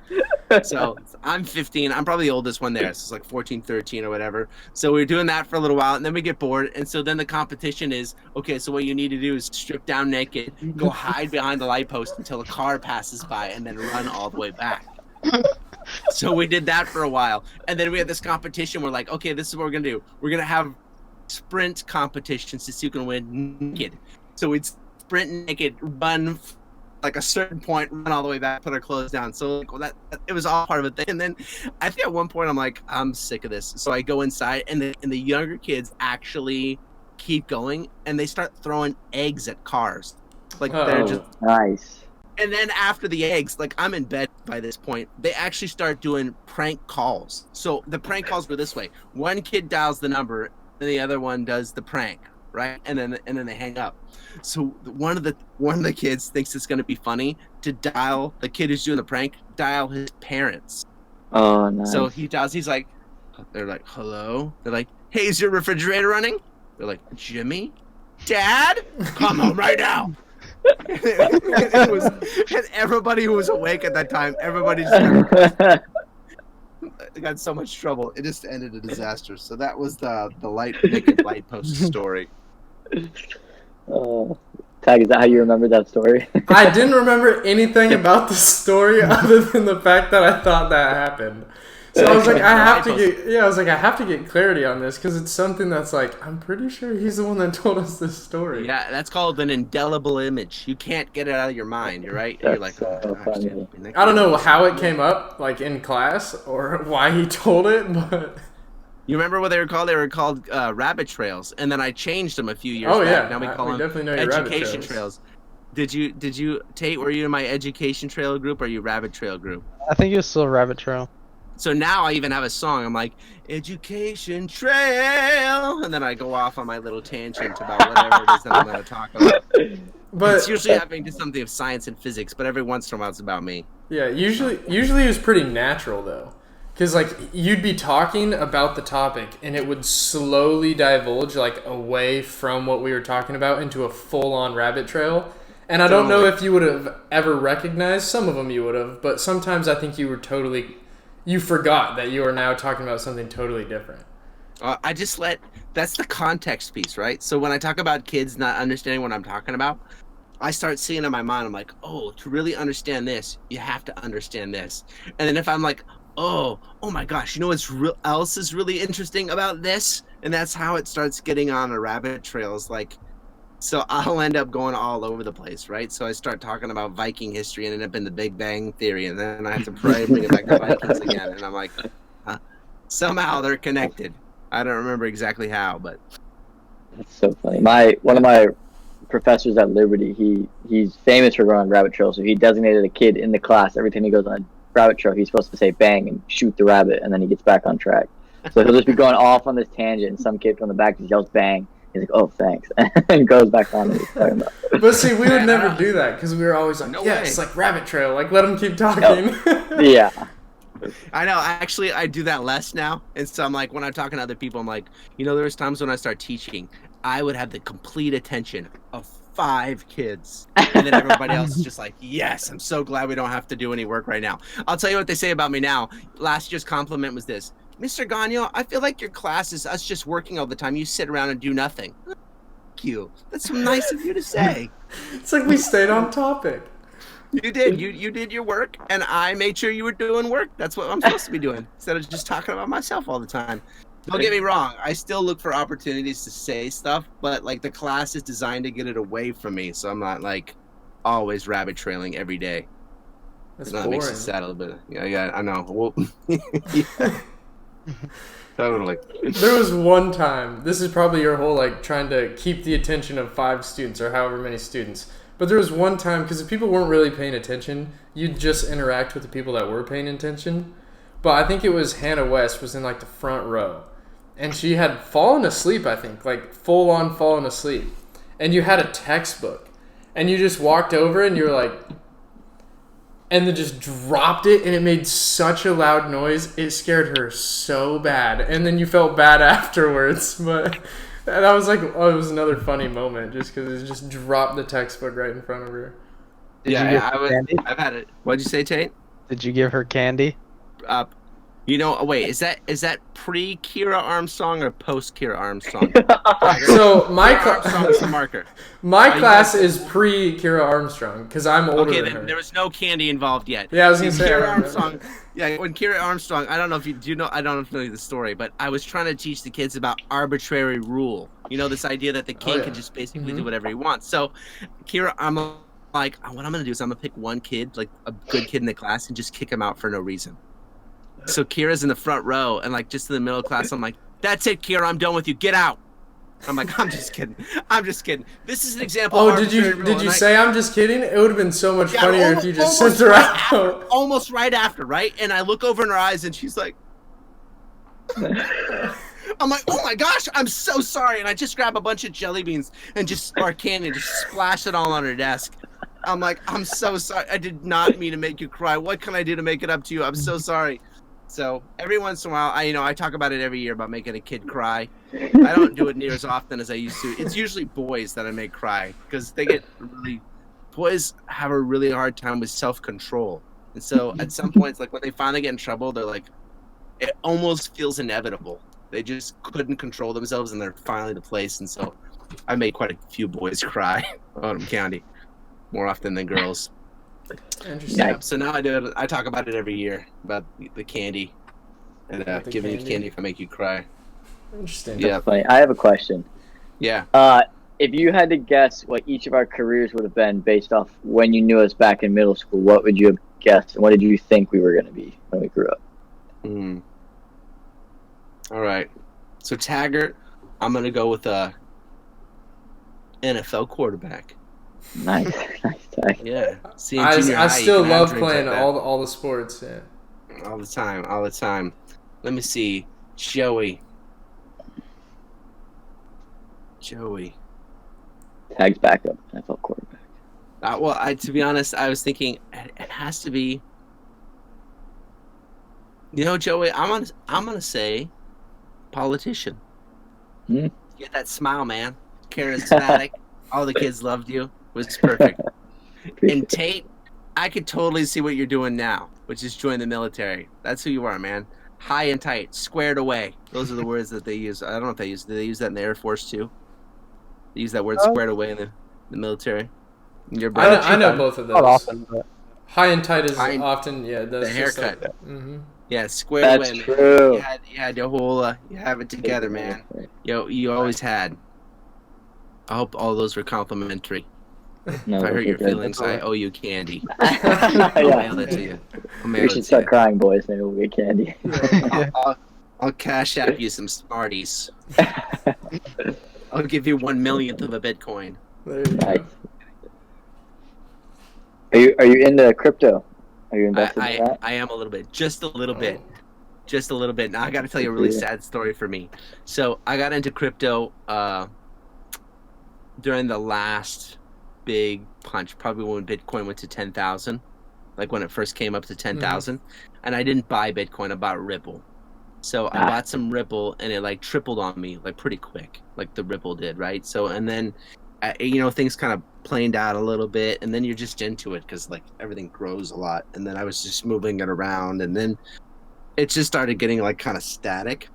So I'm 15. I'm probably the oldest one there. So it's like 14, 13 or whatever. So we were doing that for a little while, and then we get bored. And so then the competition is, okay, so what you need to do is strip down naked, go hide behind the light post until a car passes by, and then run all the way back. So we did that for a while, and then we had this competition. We're like, okay, this is what we're gonna do. We're gonna have sprint competitions to see who can win naked. So we'd sprint naked, run like a certain point, run all the way back, put our clothes down. So like, well, that it was all part of a thing. And then I think at one point I'm like, I'm sick of this. So I go inside, and the younger kids actually keep going, and they start throwing eggs at cars. Like they're just nice. And then after the eggs, like I'm in bed by this point, they actually start doing prank calls. So the prank calls were this way: one kid dials the number, and the other one does the prank, right? And then they hang up. So one of the kids thinks it's going to be funny to dial the kid who's doing the prank, dial his parents. Oh, nice. So he dials. He's like, they're like, hello. They're like, hey, is your refrigerator running? They're like, Jimmy, Dad, come home right now. And everybody who was awake at that time, everybody just got so much trouble. It just ended a disaster. So that was the naked light post story. Oh, Tag, is that how you remember that story? I didn't remember anything about the story other than the fact that I thought that happened. So I was like, I have to get clarity on this because it's something that's like, I'm pretty sure he's the one that told us this story. Yeah, that's called an indelible image. You can't get it out of your mind, right? You're like, so funny. I don't know how it came up, like in class, or why he told it, but... You remember what they were called? They were called rabbit trails, and then I changed them a few years back. Yeah. Now we call them definitely know education trails. Did you, Tate, were you in my education trail group or you rabbit trail group? I think it was still rabbit trail. So now I even have a song. I'm like, education trail, and then I go off on my little tangent about whatever it is that I'm going to talk about. But it's usually having to something of science and physics, but every once in a while it's about me. Yeah, usually it was pretty natural though, because like you'd be talking about the topic and it would slowly divulge like away from what we were talking about into a full-on rabbit trail. And I don't know if you would have ever recognized. Some of them you would have, but sometimes I think you forgot that you are now talking about something totally different. That's the context piece, right? So when I talk about kids not understanding what I'm talking about, I start seeing in my mind, I'm like, oh, to really understand this, you have to understand this. And then if I'm like, oh my gosh, you know what's else is really interesting about this? And that's how it starts getting on a rabbit trail. Is like, so I'll end up going all over the place, right? So I start talking about Viking history and end up in the Big Bang Theory, and then I have to pray, bring it back to Vikings again, and I'm like, somehow they're connected. I don't remember exactly how, but that's so funny. One of my professors at Liberty, he's famous for going on rabbit trails, so he designated a kid in the class every time he goes on a rabbit trail, he's supposed to say bang and shoot the rabbit, and then he gets back on track. So he'll just be going off on this tangent, and some kid from the back just yells bang. He's like, oh, thanks, and goes back on what he's talking about. But see, we would never do that because we were always like, it's like rabbit trail, like let him keep talking. Yeah. I know. Actually, I do that less now. And so I'm like, when I'm talking to other people, I'm like, there's times when I start teaching, I would have the complete attention of 5 kids. And then everybody else is just like, yes, I'm so glad we don't have to do any work right now. I'll tell you what they say about me now. Last year's compliment was this: Mr. Gagnon, I feel like your class is us just working all the time. You sit around and do nothing. Thank you. That's so nice of you to say. It's like we stayed on topic. You did. You did your work, and I made sure you were doing work. That's what I'm supposed to be doing instead of just talking about myself all the time. Don't get me wrong. I still look for opportunities to say stuff, but like the class is designed to get it away from me, so I'm not like always rabbit trailing every day. That's That boring. makes it sad a little bit. Yeah, I know. Well, yeah. Totally. There was one time, this is probably your whole like trying to keep the attention of 5 students or however many students. But there was one time, because if people weren't really paying attention, you'd just interact with the people that were paying attention. But I think it was Hannah West was in like the front row. And she had fallen asleep, I think, like full on fallen asleep. And you had a textbook. And you just walked over and you were like, and then just dropped it, and it made such a loud noise. It scared her so bad. And then you felt bad afterwards. But that was like, oh, it was another funny moment just because it just dropped the textbook right in front of her. Did you give her Yeah, candy? I've had it. What'd you say, Tate? Did you give her candy? Wait, is that pre Kira Armstrong or post Kira Armstrong? So Armstrong is the marker. my you class guys- is pre Kira Armstrong because I'm older Okay, than then her. there was no candy involved yet. Yeah, I was gonna say, I Kira remember. Armstrong. Yeah, when Kira Armstrong, I don't know if you do you know. I don't know if you know the story, but I was trying to teach the kids about arbitrary rule. You know, this idea that the king yeah. can just basically Mhm. do whatever he wants. So, Kira, I'm like, what I'm gonna do is I'm gonna pick one kid, like a good kid in the class, and just kick him out for no reason. So Kira's in the front row, and like just in the middle of class, I'm like, "That's it, Kira. I'm done with you. Get out." I'm like, "I'm just kidding. I'm just kidding. This is an example." Oh, of did you arbitrary rule, did and you I- say I'm just kidding? It would have been so much Yeah, funnier if you just almost sent her right after, out. almost right after, right? And I look over in her eyes, and she's like, I'm like, "Oh my gosh, I'm so sorry." And I just grab a bunch of jelly beans and or candy and just splash it all on her desk. I'm like, "I'm so sorry. I did not mean to make you cry. What can I do to make it up to you? I'm so sorry." So every once in a while, I talk about it every year about making a kid cry. I don't do it near as often as I used to. It's usually boys that I make cry because boys have a really hard time with self-control. And so at some points, like when they finally get in trouble, they're like, it almost feels inevitable. They just couldn't control themselves and they're finally the place. And so I made quite a few boys cry on County more often than girls. Interesting. Yeah, so now I do it. I talk about it every year about the candy and About the giving you candy? candy if I make you cry. Interesting. Yeah. Funny. I have a question. Yeah. If you had to guess what each of our careers would have been based off when you knew us back in middle school, what would you have guessed, and what did you think we were going to be when we grew up? Mm. All right. So Taggart, I'm gonna go with a NFL quarterback. Nice, nice tag. Yeah. See, in I junior high, you still can have love dreams playing like that. all the sports. Yeah. all the time. Let me see. Joey. Tag's backup, NFL quarterback. To be honest, I was thinking it has to be. Joey, I'm gonna say politician. Hmm. Get that smile, man. Charismatic. All the kids loved you. It was perfect. And Tate, I could totally see what you're doing now, which is join the military. That's who you are, man. High and tight, squared away. Those are the words that they use. I don't know if do they use that in the Air Force too? They use that word squared away in the military. You're I know both of those. Not often, but High and tight is High- often, yeah. That's the haircut. Mm-hmm. Yeah, squared That's away. Man. true. You had your whole, you have it together, man. You always had. I hope all those were complimentary. No, If I hurt those your are good. feelings, I owe you candy. Yeah. I'll mail it to you. I'll mail We it should to start you. crying, boys. Maybe we'll get candy. I'll cash app you some Smarties. I'll give you 1/1,000,000th of a Bitcoin. There you Nice. go. Are you into crypto? Are you invested in that? I am a little bit, just a little bit. Oh. Just a little bit. Now I got to tell you a really sad story for me. So I got into crypto during the last big punch, probably when Bitcoin went to 10,000, like when it first came up to 10,000. And I didn't buy Bitcoin, I bought Ripple. So I bought some Ripple, and it like tripled on me like pretty quick, like the Ripple did, right? So and then things kind of planed out a little bit, and then you're just into it because like everything grows a lot. And then I was just moving it around, and then it just started getting like kind of static.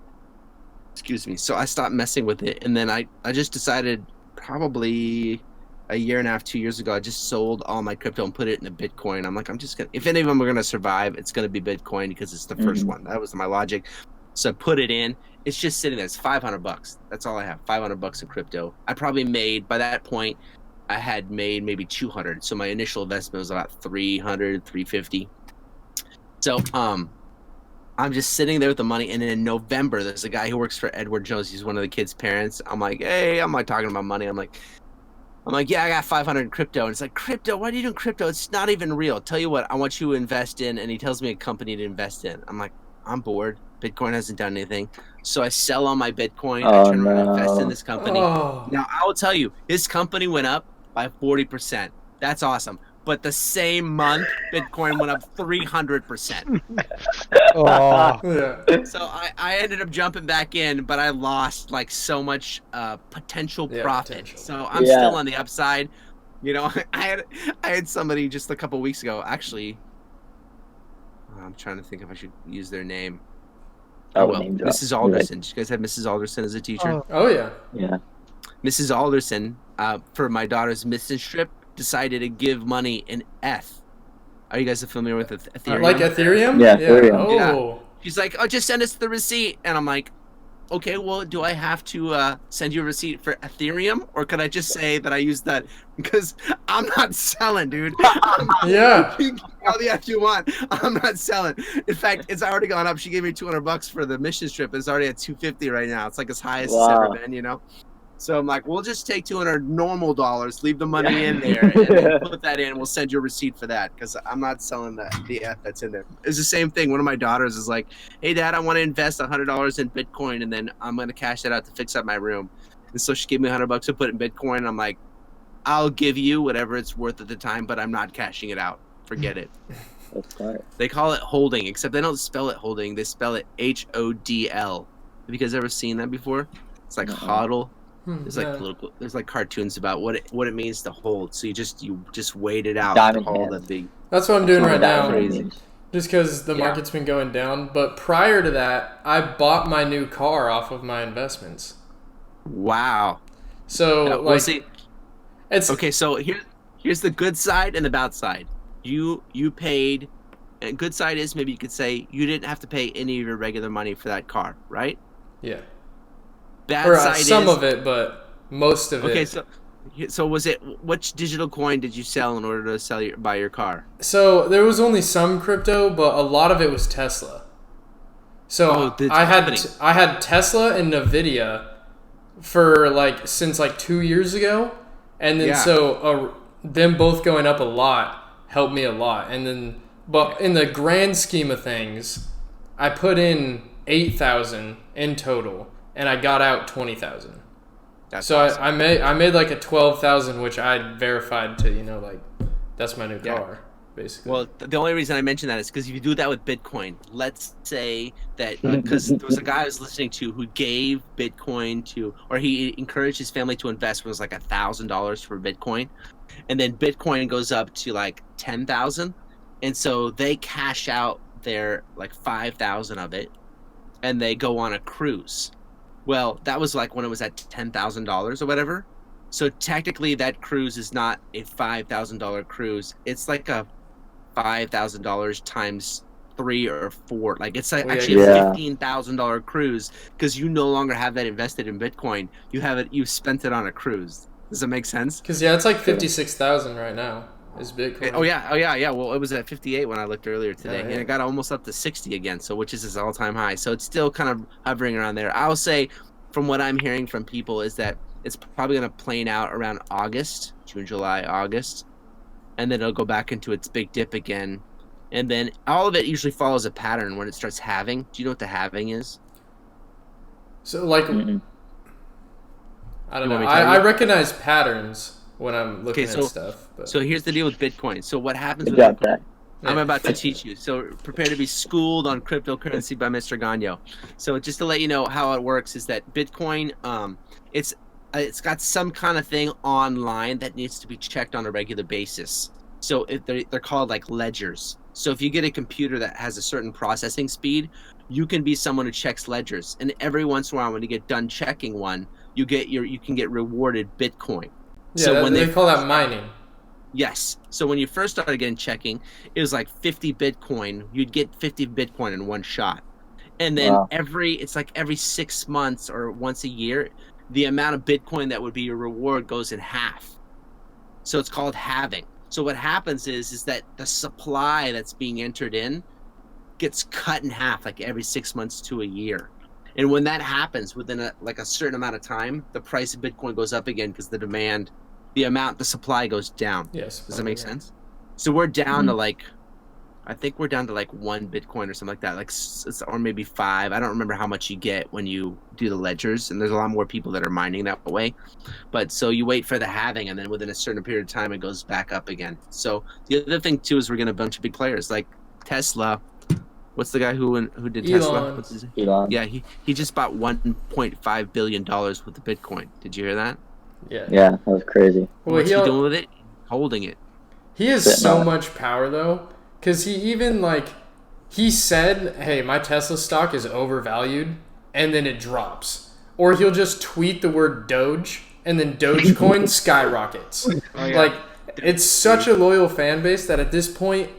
Excuse me. So I stopped messing with it, and then I just decided probably a year and a half, 2 years ago, I just sold all my crypto and put it into Bitcoin. I'm like, I'm just gonna, if any of them are gonna survive, it's gonna be Bitcoin because it's the first one. That was my logic. So I put it in. It's just sitting there. It's $500. That's all I have. $500 in crypto. I probably made, by that point, I had made maybe 200. So my initial investment was about 300, 350. So I'm just sitting there with the money, and then in November, there's a guy who works for Edward Jones. He's one of the kids' parents. I'm like, hey, I'm like talking about money. I'm like, yeah, I got 500 in crypto. And it's like, crypto? Why are you doing crypto? It's not even real. Tell you what, I want you to invest in. And he tells me a company to invest in. I'm like, I'm bored. Bitcoin hasn't done anything. So I sell all my Bitcoin. I turn around and invest in this company. Now, I will tell you, his company went up by 40%. That's awesome. But the same month, Bitcoin went up 300%. Oh. So I ended up jumping back in, but I lost like so much potential profit. Potential. So I'm still on the upside. You know, I had somebody just a couple weeks ago. Actually, I'm trying to think if I should use their name. Oh well, Mrs. Alderson. Did you guys have Mrs. Alderson as a teacher? Oh yeah. Yeah. Mrs. Alderson, for my daughter's mission trip, decided to give money in ETH. Are you guys familiar with Ethereum? Like Ethereum? Yeah, Ethereum. Oh. Yeah. She's like, oh, just send us the receipt. And I'm like, okay, well, do I have to send you a receipt for Ethereum? Or could I just say that I used that? Because I'm not selling, dude. Yeah. You can all the F you want. I'm not selling. In fact, it's already gone up. She gave me $200 for the mission trip. It's already at $250 right now. It's like as high as it's ever been, you know? So I'm like, we'll just take 200 normal dollars, leave the money in there, and then put that in. We'll send you a receipt for that because I'm not selling the F that's in there. It's the same thing. One of my daughters is like, hey, Dad, I want to invest $100 in Bitcoin, and then I'm going to cash that out to fix up my room. And so she gave me $100 to put in Bitcoin. I'm like, I'll give you whatever it's worth at the time, but I'm not cashing it out. Forget it. That's smart. They call it holding, except they don't spell it holding. They spell it HODL. Have you guys ever seen that before? It's like hodl. There's like there's like cartoons about what it means to hold. So you just wait it out Diamond to hold hands. that big. That's what I'm doing right now. Crazy. Just because the market's been going down. But prior to that, I bought my new car off of my investments. Wow. So it's okay. So here's the good side and the bad side. You paid. And good side is maybe you could say you didn't have to pay any of your regular money for that car, right? Yeah. Bad side some is, of it, but most of it. Okay, so was it which digital coin did you sell in order to buy your car? So there was only some crypto, but a lot of it was Tesla. So I had Tesla and Nvidia for since 2 years ago, and then them both going up a lot helped me a lot. And then, but in the grand scheme of things, I put in 8,000 in total. And I got out 20,000. So awesome. I made like a 12,000, which I verified to that's my new car basically. Well, the only reason I mention that is because if you do that with Bitcoin, let's say that because there was a guy I was listening to who gave Bitcoin or he encouraged his family to invest when it was like $1,000 for Bitcoin, and then Bitcoin goes up to like 10,000, and so they cash out their 5,000 of it, and they go on a cruise. Well, that was when it was at $10,000 or whatever. So technically that cruise is not a $5,000 cruise. It's like a $5,000 times 3 or 4. It's actually a $15,000 cruise because you no longer have that invested in Bitcoin. You spent it on a cruise. Does that make sense? Because it's like 56,000 right now is Bitcoin. Oh yeah. Well, it was at 58 when I looked earlier today, and it got almost up to 60 again. So which is its all-time high. So it's still kind of hovering around there. I'll say, from what I'm hearing from people, is that it's probably going to plane out around August, June, July, August, and then it'll go back into its big dip again, and then all of it usually follows a pattern when it starts halving. Do you know what the halving is? So I don't know. I recognize patterns when I'm looking at stuff. But. So here's the deal with Bitcoin. So what happens with Bitcoin? I'm about to teach you. So prepare to be schooled on cryptocurrency by Mr. Gagnon. So just to let you know how it works is that Bitcoin, it's got some kind of thing online that needs to be checked on a regular basis. So they're called ledgers. So if you get a computer that has a certain processing speed, you can be someone who checks ledgers. And every once in a while, when you get done checking one, you can get rewarded Bitcoin. Yeah, So when they call that mining. Yes. So when you first started getting checking, it was like 50 Bitcoin. You'd get 50 Bitcoin in one shot. And then Wow. it's like every 6 months or once a year, the amount of Bitcoin that would be your reward goes in half. So it's called halving. So what happens is that the supply that's being entered in gets cut in half like every 6 months to a year. And when that happens within a certain amount of time, the price of Bitcoin goes up again because the supply goes down. Yes. Does that make sense? So we're down Mm-hmm. to I think we're down to 1 Bitcoin or something like that, or maybe 5. I don't remember how much you get when you do the ledgers, and there's a lot more people that are mining that way. But so you wait for the halving, and then within a certain period of time, it goes back up again. So the other thing too is we're getting a bunch of big players like Tesla. What's the guy who did Tesla? Elon. What's his name? Elon. Yeah, he just bought $1.5 billion worth of Bitcoin. Did you hear that? Yeah. Yeah, that was crazy. Well, What's he doing with it? Holding it. He has Sitting so on it. much power though, because he even he said, "Hey, my Tesla stock is overvalued," and then it drops. Or he'll just tweet the word Doge, and then Dogecoin skyrockets. Oh, yeah. Like, it's such a loyal fan base that at this point,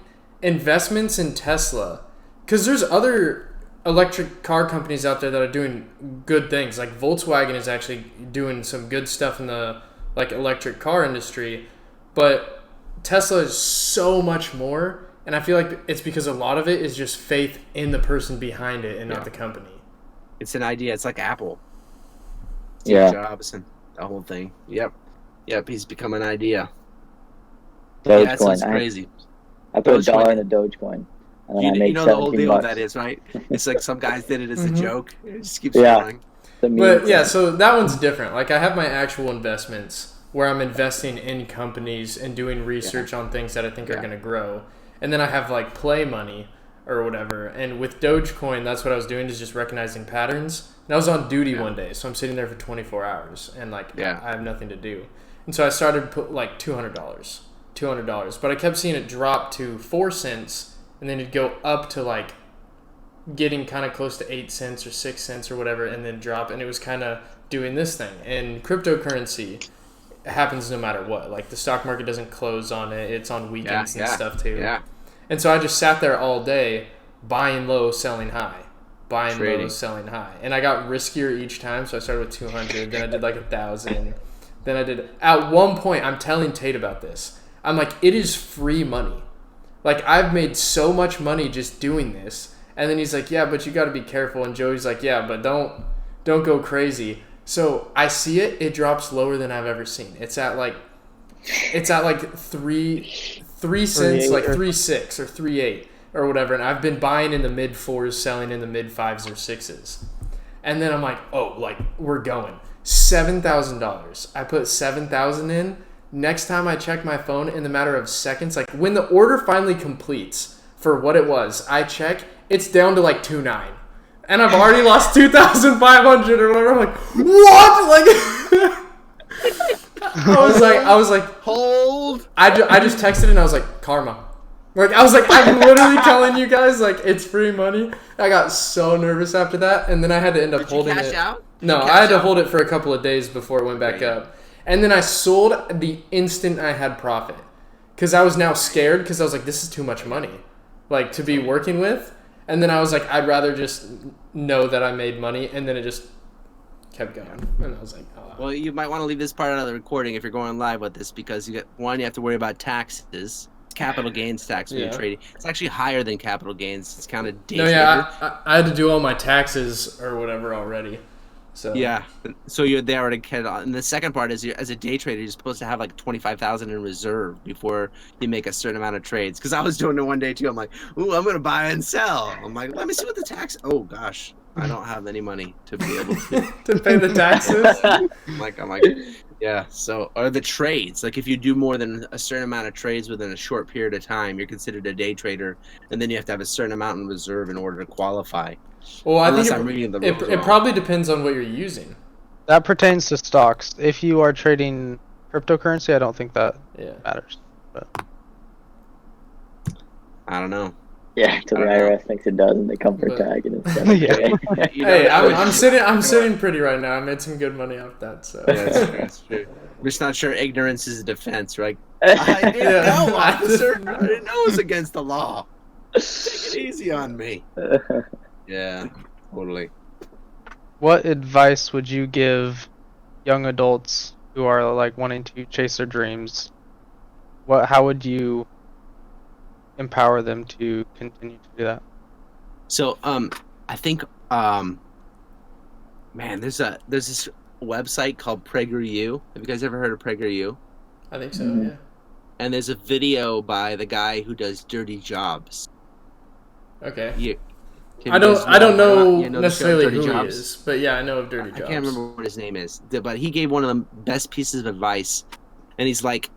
investments in Tesla, because there's other electric car companies out there that are doing good things. Like Volkswagen is actually doing some good stuff in the electric car industry, but Tesla is so much more. And I feel like it's because a lot of it is just faith in the person behind it and not the company. It's an idea. It's like Apple. Yeah. Steve Jobs and the whole thing. Yep. He's become an idea. Dogecoin. Yeah, it's crazy. I put Dogecoin. $1 in a Dogecoin. And then I made You know the whole 17 deal bucks. with that is, right? It's like some guys did it as a joke. It just keeps Yeah. growing. The meme But yeah, thing. so that one's different. Like I have my actual investments where I'm investing in companies and doing research on things that I think are going to grow. And then I have play money or whatever. And with Dogecoin, that's what I was doing, is just recognizing patterns. And I was on duty one day, so I'm sitting there for 24 hours and I have nothing to do. And so I started to put $200. But I kept seeing it drop to 4 cents and then it'd go up to getting kind of close to 8 cents or 6 cents or whatever, and then drop. And it was kind of doing this thing. And cryptocurrency happens no matter what. Like the stock market doesn't close on it. It's on weekends and stuff too. Yeah. And so I just sat there all day buying low, selling high. Buying low, Trading. selling high. And I got riskier each time. So I started with 200. Then I did 1,000. Then I did... At one point, I'm telling Tate about this. I'm like, it is free money. I've made so much money just doing this. And then he's like, yeah, but you got to be careful. And Joey's like, yeah, but don't go crazy. So I see it. It drops lower than I've ever seen. It's at 3 cents, 3.6 or 3.8 or whatever. And I've been buying in the mid 4s, selling in the mid 5s or 6s. And then I'm like, oh, we're going. $7,000. I put $7,000 in. Next time I check my phone, in the matter of seconds, when the order finally completes for what it was, I check, it's down to 2.9. And I've already lost 2,500 or whatever. I'm like, what? I was like, Hold. I just texted and I was like, karma. I'm literally telling you guys, it's free money. I got so nervous after that, and then I had to end up holding Did you it. cash out? No, Did you I had cash to out? hold it for a couple of days before it went back up. And then I sold the instant I had profit. Because I was now scared, because I was like, this is too much money to be working with. And then I was like, I'd rather just know that I made money, and then it just kept going. And I was like, oh. Well, you might want to leave this part out of the recording if you're going live with this, because you have to worry about taxes. Capital gains tax when you're trading. It's actually higher than capital gains. It's counted day trader. I had to do all my taxes or whatever already. So Yeah, so they already get on. And the second part is, as a day trader, you're supposed to have 25,000 in reserve before you make a certain amount of trades. Because I was doing it one day too. I'm like, ooh, I'm gonna buy and sell. I'm like, let me see what the tax. Oh gosh, I don't have any money to be able to to pay the taxes. I'm like, yeah. So, or the trades. If you do more than a certain amount of trades within a short period of time, you're considered a day trader, and then you have to have a certain amount in reserve in order to qualify. Well, I Unless think I'm reading the it rules wrong. probably depends on what you're using. That pertains to stocks. If you are trading cryptocurrency, I don't think that matters. But I don't know. Yeah, until the I don't know. IRS thinks it does, and they come for a But- tag, and it's devastating. You know, Hey, that's I'm sitting pretty right now. I made some good money off that. So Yeah, that's true. I'm just not sure ignorance is a defense, right? I didn't know, officer. I didn't know it was against the law. Take it easy on me. Yeah, totally. What advice would you give young adults who are like wanting to chase their dreams? How would you empower them to continue to do that? So, I think, man, there's this website called PragerU. Have you guys ever heard of PragerU? I think so, yeah. And there's a video by the guy who does Dirty Jobs. Okay. I don't know necessarily who he is, but yeah, I know of Dirty Jobs. I can't remember what his name is, but he gave one of the best pieces of advice, and he's like,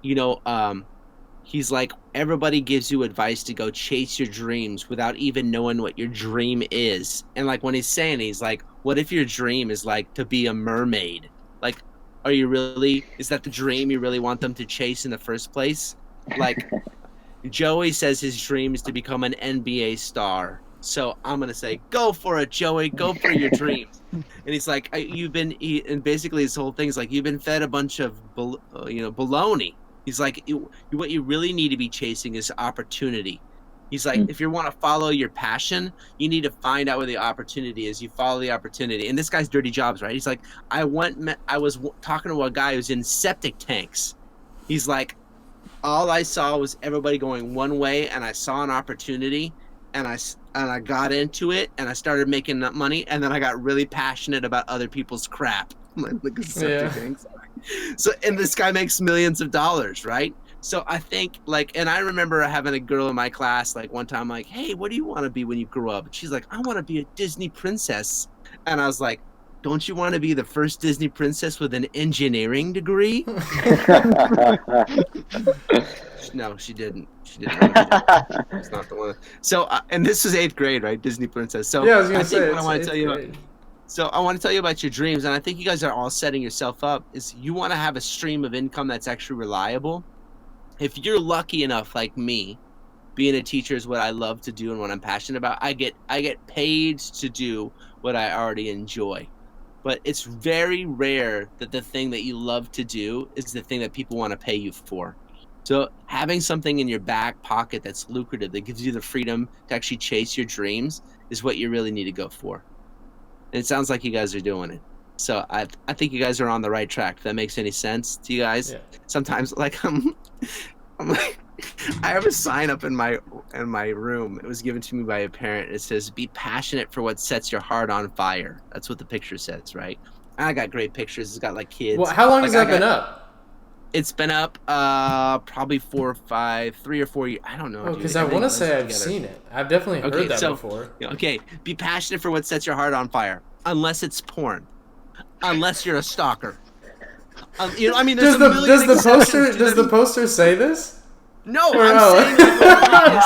he's like, everybody gives you advice to go chase your dreams without even knowing what your dream is. And like when he's saying, he's like, what if your dream is like to be a mermaid? Like, is that the dream you really want them to chase in the first place? Like, Joey says his dream is to become an NBA star. So I'm going to say, go for it, Joey. Go for your dreams. And he's like, and basically his whole thing is like, you've been fed a bunch of, baloney. He's like, what you really need to be chasing is opportunity. He's like, if you want to follow your passion, you need to find out where the opportunity is. You follow the opportunity. And this guy's Dirty Jobs, right? He's like, I was talking to a guy who's in septic tanks. He's like, all I saw was everybody going one way, and I saw an opportunity, and I got into it, and I started making money, and then I got really passionate about other people's crap. Like septic tanks. So, and this guy makes millions of dollars, right? So I think, like, and I remember having a girl in my class, like, one time, like, hey, what do you want to be when you grow up? And she's like, I want to be a Disney princess. And I was like, don't you want to be the first Disney princess with an engineering degree? No, she didn't. She didn't. It's not the one. So, and this was 8th grade, right? Disney princess. So yeah, I was going to say, what I want to tell you So I want to tell you about your dreams, and I think you guys are all setting yourself up, is you want to have a stream of income that's actually reliable. If you're lucky enough, like me, being a teacher is what I love to do and what I'm passionate about. I get paid to do what I already enjoy. But it's very rare that the thing that you love to do is the thing that people want to pay you for. So having something in your back pocket that's lucrative, that gives you the freedom to actually chase your dreams, is what you really need to go for. And it sounds like you guys are doing it. So I think you guys are on the right track. If that makes any sense to you guys. Yeah. Sometimes, like, I'm like, I have a sign up in my room. It was given to me by a parent. It says, be passionate for what sets your heart on fire. That's what the picture says, right? And I got great pictures. It's got like kids. Well, how long has that been up? It's been up probably 3 or 4 years. I don't know. Oh, because I want to say I've seen it. I've definitely heard that before. Okay, be passionate for what sets your heart on fire. Unless it's porn. Unless you're a stalker. I mean, does the poster say this? No, I'm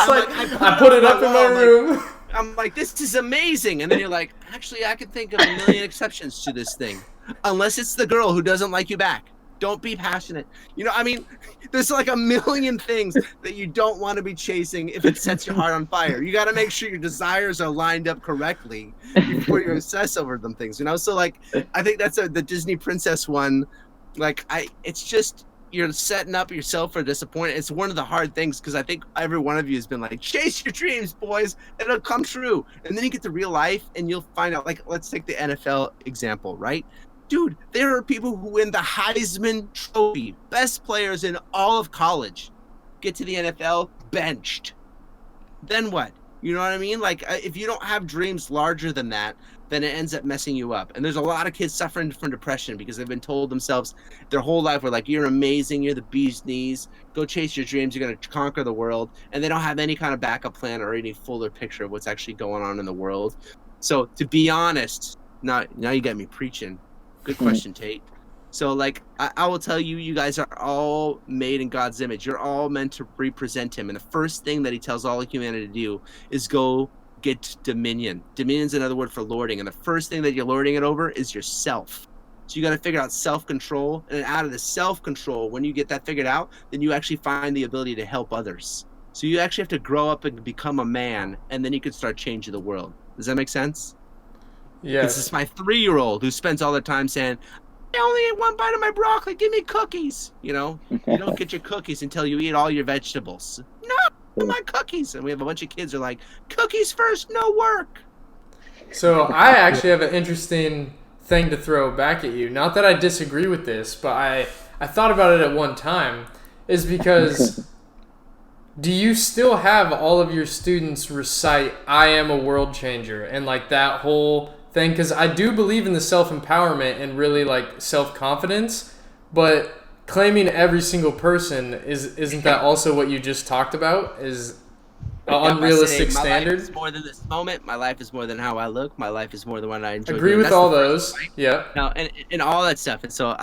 saying I put it up in my room. I'm like, this is amazing, and then you're like, actually, I could think of a million exceptions to this thing. Unless it's the girl who doesn't like you back. Don't be passionate. I mean, there's like a million things that you don't want to be chasing if it sets your heart on fire. You got to make sure your desires are lined up correctly before you obsess over them things. So like, I think that's the Disney princess one. Like, it's just, you're setting up yourself for disappointment. It's one of the hard things, because I think every one of you has been like, chase your dreams, boys. It'll come true. And then you get to real life and you'll find out, like, let's take the NFL example, right? Dude, there are people who win the Heisman Trophy, best players in all of college, get to the NFL, benched. Then what? You know what I mean? Like, if you don't have dreams larger than that, then it ends up messing you up. And there's a lot of kids suffering from depression because they've been told themselves their whole life, we're like, you're amazing, you're the bee's knees, go chase your dreams, you're going to conquer the world. And they don't have any kind of backup plan or any fuller picture of what's actually going on in the world. So, to be honest, now you got me preaching. Good question, Tate. So, like, I will tell you, you guys are all made in God's image. You're all meant to represent him. And the first thing that he tells all of humanity to do is go get dominion. Dominion is another word for lording. And the first thing that you're lording it over is yourself. So you got to figure out self-control. And out of the self-control, when you get that figured out, then you actually find the ability to help others. So you actually have to grow up and become a man, and then you can start changing the world. Does that make sense? Yes. This is my 3-year-old who spends all the time saying, I only ate one bite of my broccoli. Give me cookies. You know, you don't get your cookies until you eat all your vegetables. No, my cookies. And we have a bunch of kids who are like, cookies first, no work. So I actually have an interesting thing to throw back at you. Not that I disagree with this, but I thought about it at one time. Is because do you still have all of your students recite "I am a world changer" and like that whole thing? Because I do believe in the self-empowerment and really like self-confidence, but claiming every single person isn't that also what you just talked about? Is an unrealistic standard? My life is more than this moment. My life is more than how I look. My life is more than what I enjoy. Agree with all those. Yeah. No, and all that stuff. And so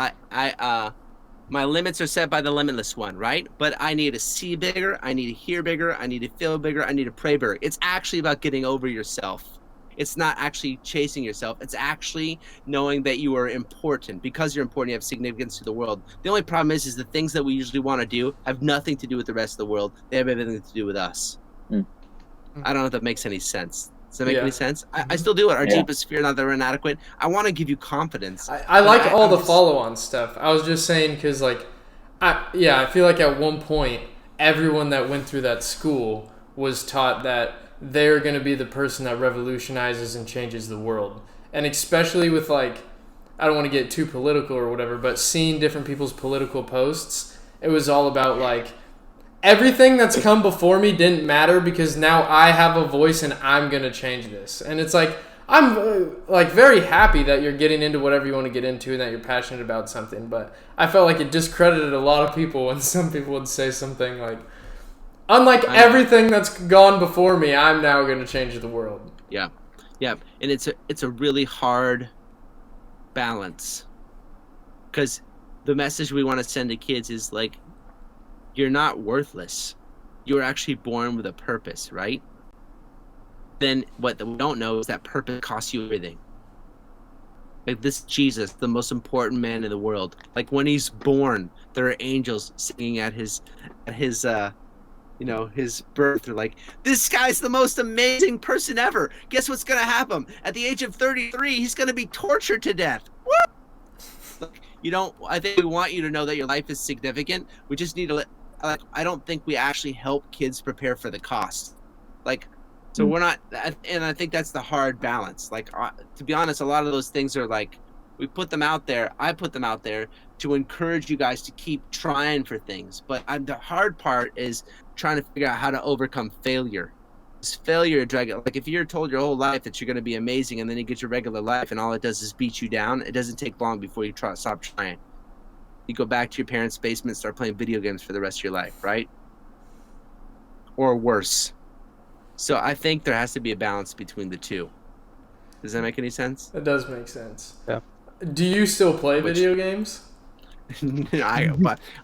my limits are set by the limitless one, right? But I need to see bigger. I need to hear bigger. I need to feel bigger. I need to pray bigger. It's actually about getting over yourself. It's not actually chasing yourself. It's actually knowing that you are important. Because you're important, you have significance to the world. The only problem is the things that we usually want to do have nothing to do with the rest of the world. They have everything to do with us. I don't know if that makes any sense. Does that make any sense? I still do it. Our deepest fear, not that we're inadequate. I want to give you confidence. I like all the follow-on stuff. I was just saying because, like, I feel like at one point, everyone that went through that school was taught that they're going to be the person that revolutionizes and changes the world. And especially with, like, I don't want to get too political or whatever, but seeing different people's political posts, it was all about, like, everything that's come before me didn't matter because now I have a voice and I'm going to change this. And it's like, I'm like very happy that you're getting into whatever you want to get into and that you're passionate about something. But I felt like it discredited a lot of people when some people would say something like, unlike everything that's gone before me, I'm now going to change the world. Yeah. Yeah. And it's a really hard balance because the message we want to send to kids is like, you're not worthless. You're actually born with a purpose, right? Then what we don't know is that purpose costs you everything. Like this Jesus, the most important man in the world. Like when he's born, there are angels singing at his his birth. They're like, this guy's the most amazing person ever. Guess what's gonna happen? At the age of 33, he's gonna be tortured to death. Woo! I think we want you to know that your life is significant. We just need to I don't think we actually help kids prepare for the cost. Like, so we're not, and I think that's the hard balance. Like, to be honest, a lot of those things are like, we put them out there. I put them out there to encourage you guys to keep trying for things. But the hard part is trying to figure out how to overcome failure. This failure, like if you're told your whole life that you're going to be amazing and then you get your regular life and all it does is beat you down, it doesn't take long before you stop trying. You go back to your parents' basement and start playing video games for the rest of your life, right? Or worse. So I think there has to be a balance between the two. Does that make any sense? It does make sense. Yeah. Do you still play video games?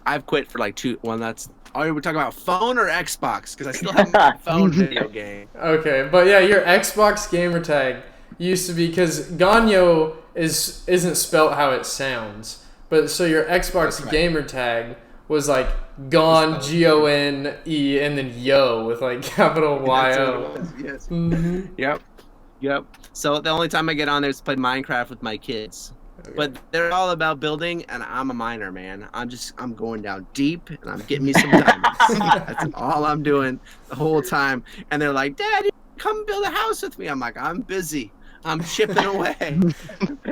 I've quit for like we're talking about phone or Xbox? Because I still have my phone video game. Okay, but yeah, your Xbox gamer tag used to be, because Gagnon isn't spelt how it sounds. But so your Xbox gamer tag was like Gon, G-O-N-E, and then Yo with like capital Y-O. Yes. Mm-hmm. Yep. So the only time I get on there is to play Minecraft with my kids. Okay. But they're all about building, and I'm a miner, man. I'm going down deep, and I'm getting me some diamonds. That's all I'm doing the whole time. And they're like, Dad, come build a house with me. I'm like, I'm busy. I'm chipping away. I'm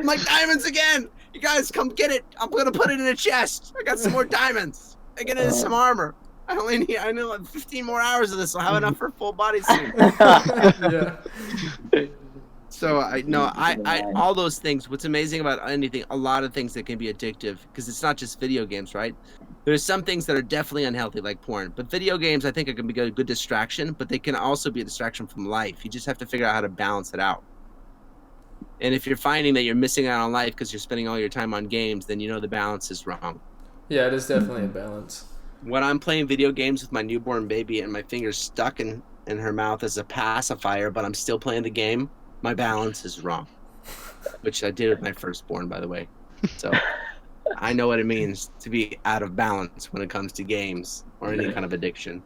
like, diamonds again. You guys come get it. I'm going to put it in a chest. I got some more diamonds. I get into some armor. I know 15 more hours of this. I'll have enough for a full body suit. Yeah. So I all those things. What's amazing about anything, a lot of things that can be addictive, because it's not just video games, right? There's some things that are definitely unhealthy, like porn. But video games, I think, it can be a good distraction, but they can also be a distraction from life. You just have to figure out how to balance it out. And if you're finding that you're missing out on life because you're spending all your time on games, then you know the balance is wrong. Yeah, it is definitely a balance. When I'm playing video games with my newborn baby and my finger's stuck in her mouth as a pacifier, but I'm still playing the game, my balance is wrong. Which I did with my firstborn, by the way. So I know what it means to be out of balance when it comes to games or any kind of addiction.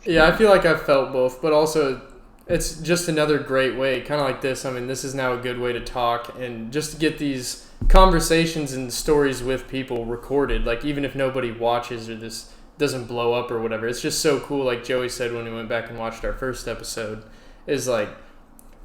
Yeah, I feel like I've felt both, but also it's just another great way, kind of like this. I mean, this is now a good way to talk and just to get these conversations and stories with people recorded. Like, even if nobody watches or this doesn't blow up or whatever, it's just so cool. Like Joey said when we went back and watched our first episode, is like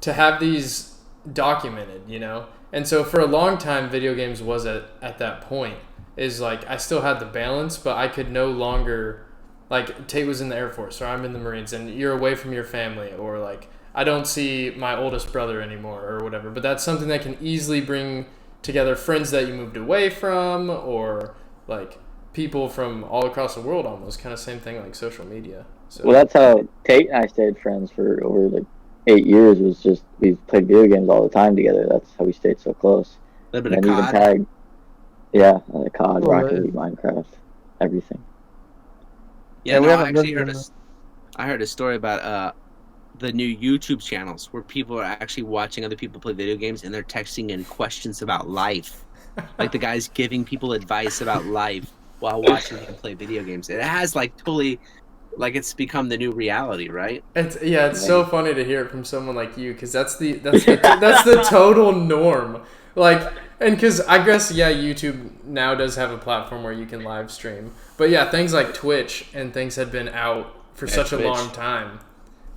to have these documented, you know? And so for a long time, video games was at that point. Is like I still had the balance, but I could no longer, like Tate was in the Air Force or I'm in the Marines and you're away from your family, or like I don't see my oldest brother anymore or whatever. But that's something that can easily bring together friends that you moved away from, or like people from all across the world almost. Kind of same thing like social media. So. Well, that's how Tate and I stayed friends for over like 8 years. Was just we played video games all the time together. That's how we stayed so close. A little bit And of even COD. tag, yeah, COD, Oh, Rocket yeah. League, Minecraft, everything. Yeah, we no, I haven't actually been heard in I heard a story about the new YouTube channels where people are actually watching other people play video games and they're texting in questions about life. Like the guy's giving people advice about life while watching them play video games. It has like totally, like it's become the new reality, right? It's so funny to hear it from someone like you, because that's the that's the total norm. Like, and because I guess YouTube now does have a platform where you can live stream, but yeah, things like Twitch and things had been out for such Twitch. a long time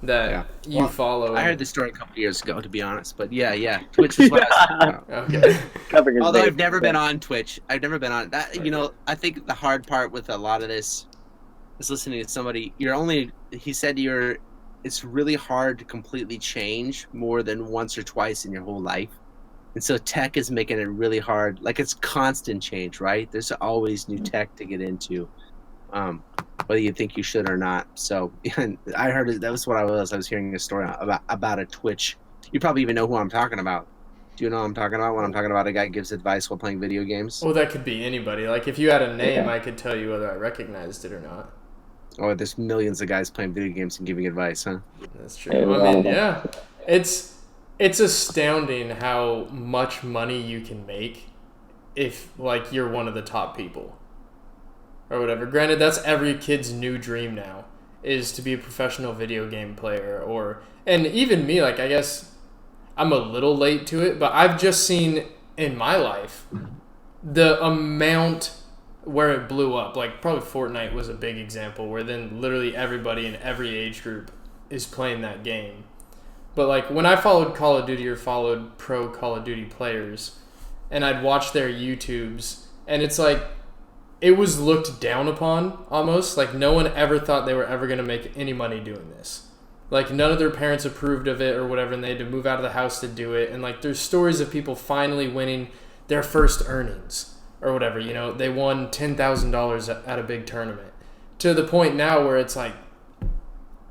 that you Well, follow. I heard this story a couple years ago, to be honest, but yeah, Twitch is what I was talking about. Okay. Covering his Although base. I've never been on Twitch. I've never been on that. You know, I think the hard part with a lot of this is listening to somebody. He said it's really hard to completely change more than once or twice in your whole life. And so tech is making it really hard. Like it's constant change, right? There's always new tech to get into, whether you think you should or not. So I heard it. That was what I was hearing a story about a Twitch. You probably even know who I'm talking about. Do you know what I'm talking about when I'm talking about a guy gives advice while playing video games? Well, that could be anybody. Like if you had a name, Yeah. I could tell you whether I recognized it or not. Oh, there's millions of guys playing video games and giving advice, huh? That's true. Yeah, I mean, well, yeah, it's astounding how much money you can make if like you're one of the top people or whatever. Granted, that's every kid's new dream now, is to be a professional video game player, and even me, like I guess I'm a little late to it, but I've just seen in my life the amount where it blew up. Like probably Fortnite was a big example where then literally everybody in every age group is playing that game. But like when I followed Call of Duty or followed pro Call of Duty players and I'd watch their YouTubes, and it's like it was looked down upon almost. Like no one ever thought they were ever going to make any money doing this. Like none of their parents approved of it or whatever, and they had to move out of the house to do it. And like there's stories of people finally winning their first earnings or whatever. You know, they won $10,000 at a big tournament, to the point now where it's like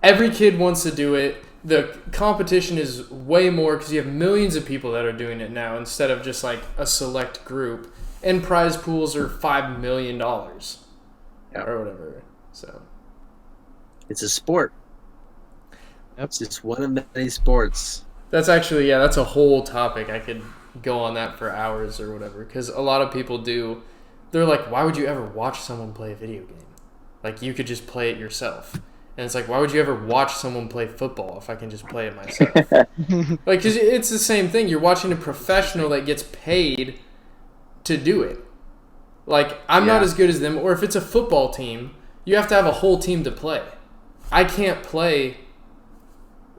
every kid wants to do it. The competition is way more because you have millions of people that are doing it now instead of just like a select group. And prize pools are $5 million or whatever. So It's a sport. Yep. It's just one of many sports. that's actually, that's a whole topic. I could go on that for hours or whatever, because a lot of people they're like, why would you ever watch someone play a video game? Like you could just play it yourself. And it's like, why would you ever watch someone play football if I can just play it myself? Like, because it's the same thing. You're watching a professional that gets paid to do it. Like, I'm not as good as them. Or if it's a football team, you have to have a whole team to play. I can't play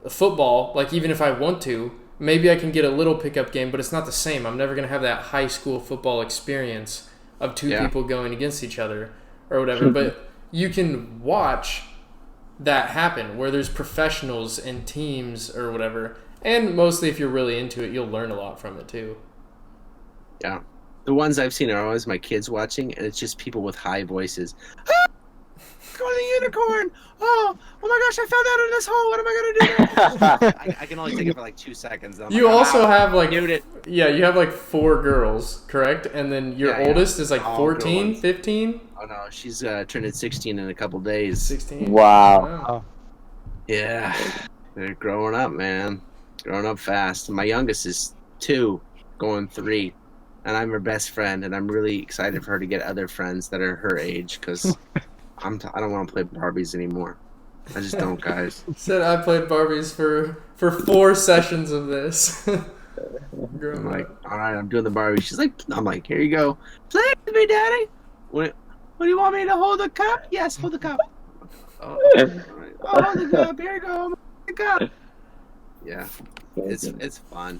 football, like, even if I want to. Maybe I can get a little pickup game, but it's not the same. I'm never going to have that high school football experience of two people going against each other or whatever. But you can watch that happen where there's professionals and teams or whatever, and mostly if you're really into it, you'll learn a lot from it too. Yeah. The ones I've seen are always my kids watching, and it's just people with high voices. Ah! Go to the unicorn! Oh my gosh, I fell down in this hole. What am I gonna do? I can only take it for like 2 seconds. You also have like Mute it. you have like 4 girls, correct? And then your oldest is like All 14, girls. 15, Oh no, she's turning 16 in a couple days. 16. Wow. Yeah, they're growing up, man. Growing up fast. My youngest is 2, going 3, and I'm her best friend, and I'm really excited for her to get other friends that are her age, because I don't want to play Barbies anymore. I just don't, guys. Said I played Barbies for 4 sessions of this. I'm like, all right, I'm doing the Barbie. She's like, I'm like, here you go. Play with me, Daddy. What do you want me to hold the cup? Yes, hold the cup. Oh, all right. Oh, hold the cup. Here you go. Hold the cup. Yeah, it's fun.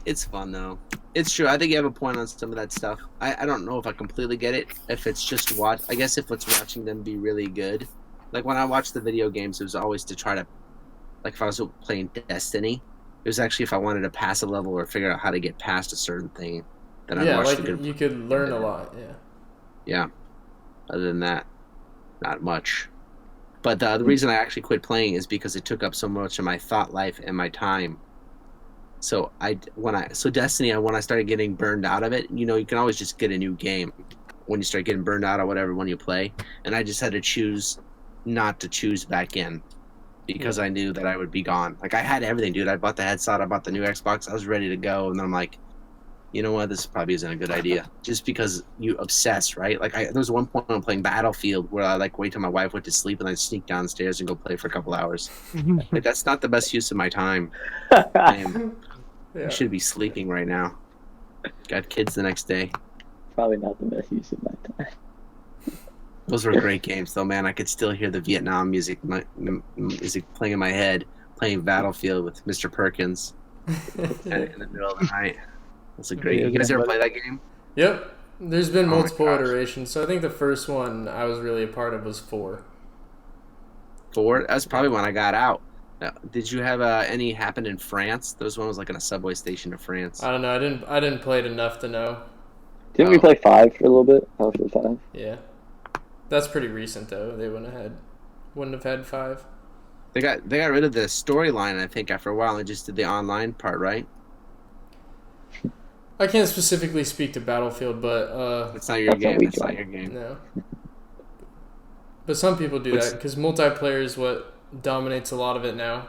It's fun though. It's true. I think you have a point on some of that stuff. I don't know if I completely get it. If it's just watch, I guess if it's watching them be really good. Like when I watched the video games, it was always to try to, like if I was playing Destiny, it was actually if I wanted to pass a level or figure out how to get past a certain thing. Then I'd watch like the good. you could learn a lot. Yeah. Yeah. Other than that, not much. But the reason I actually quit playing is because it took up so much of my thought life and my time. So Destiny, when I started getting burned out of it, you can always just get a new game when you start getting burned out or whatever when you play. And I just had to choose not to choose back in because I knew that I would be gone. Like I had everything, dude. I bought the headset, I bought the new Xbox, I was ready to go, and then I'm like, you know what? This probably isn't a good idea. Just because you obsess, right? Like there was one point I'm playing Battlefield where I like wait till my wife went to sleep and I sneak downstairs and go play for a couple hours. Like that's not the best use of my time. I should be sleeping right now. Got kids the next day. Probably not the best use of my time. Those were great games, though, man. I could still hear the Vietnam music playing in my head, playing Battlefield with Mr. Perkins in the middle of the night. That's a great. You guys ever play that game? Yep. There's been multiple iterations. So I think the first one I was really a part of was 4. 4? That's probably when I got out. Now, did you have any happen in France? There was one was like in a subway station in France. I don't know. I didn't play it enough to know. Didn't we play 5 for a little bit? Battlefield 5. Yeah. That's pretty recent though. They wouldn't have had 5. They got rid of the storyline, I think, after a while and just did the online part, right? I can't specifically speak to Battlefield, but it's not your game. It's not your game. No. But some people do that because multiplayer is what dominates a lot of it now.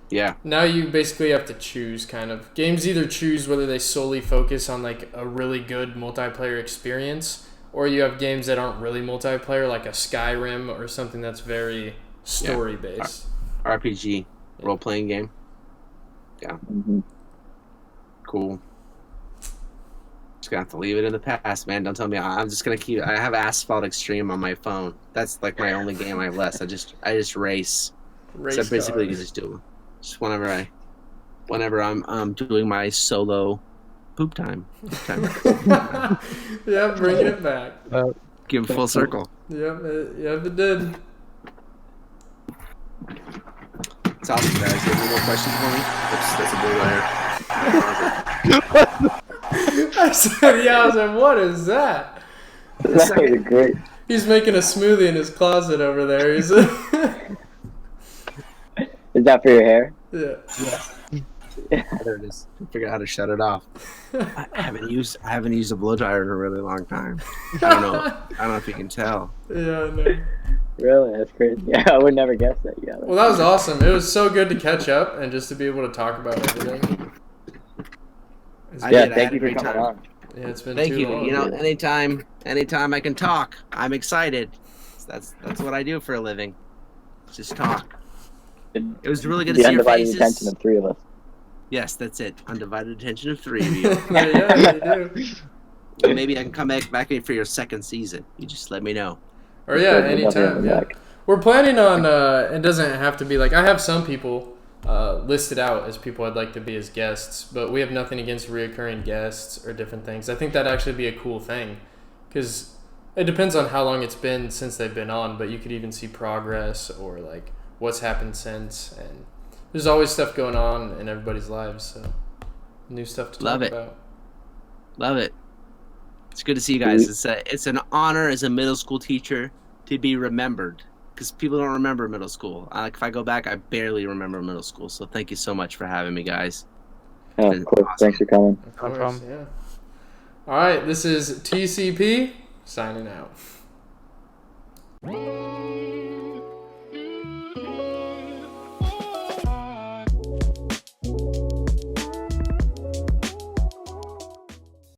Yeah. Now you basically have to choose kind of. Games either choose whether they solely focus on like a really good multiplayer experience, or you have games that aren't really multiplayer, like a Skyrim or something that's very story based. RPG, role playing game. Yeah. Mm-hmm. Cool. Just gonna have to leave it in the past, man. Don't tell me. I'm just gonna keep. I have Asphalt Extreme on my phone. That's like my only game I have left. I just race. So basically, you just do. Just whenever I'm doing my solo poop time. Yeah, bringing it back. Give it full circle. Yep, it did. It's awesome, guys. You have any more questions for me? That's a blue wire. I said, I was like, what is that? That was great. He's making a smoothie in his closet over there. Is that for your hair? Yeah. There it is. Figure out how to shut it off. I haven't used a blow dryer in a really long time. I don't know if you can tell. Yeah, I know. Really? That's crazy. Yeah, I would never guess that. Yeah. Well, that was awesome. It was so good to catch up and just to be able to talk about everything. Thank you for coming on. Yeah, it's been Thank too you. long. You know, anytime I can talk, I'm excited. That's what I do for a living. Just talk. It was really good to see your faces. The undivided attention of 3 of us. Yes, that's it. Undivided attention of 3 of you. Yeah, you do. Well, maybe I can come back for your second season. You just let me know. Or yeah, anytime. Yeah. We're planning on. It doesn't have to be like I have some people listed out as people I'd like to be as guests, but we have nothing against reoccurring guests or different things. I think that'd actually be a cool thing because it depends on how long it's been since they've been on, but you could even see progress or like what's happened since, and there's always stuff going on in everybody's lives, so new stuff to talk about. Love it. It's good to see you guys. It's an honor as a middle school teacher to be remembered because people don't remember middle school. Like if I go back, I barely remember middle school. So thank you so much for having me, guys. Yeah, of course. Awesome. Thanks for coming. Of course, yeah. All right, this is TCP signing out.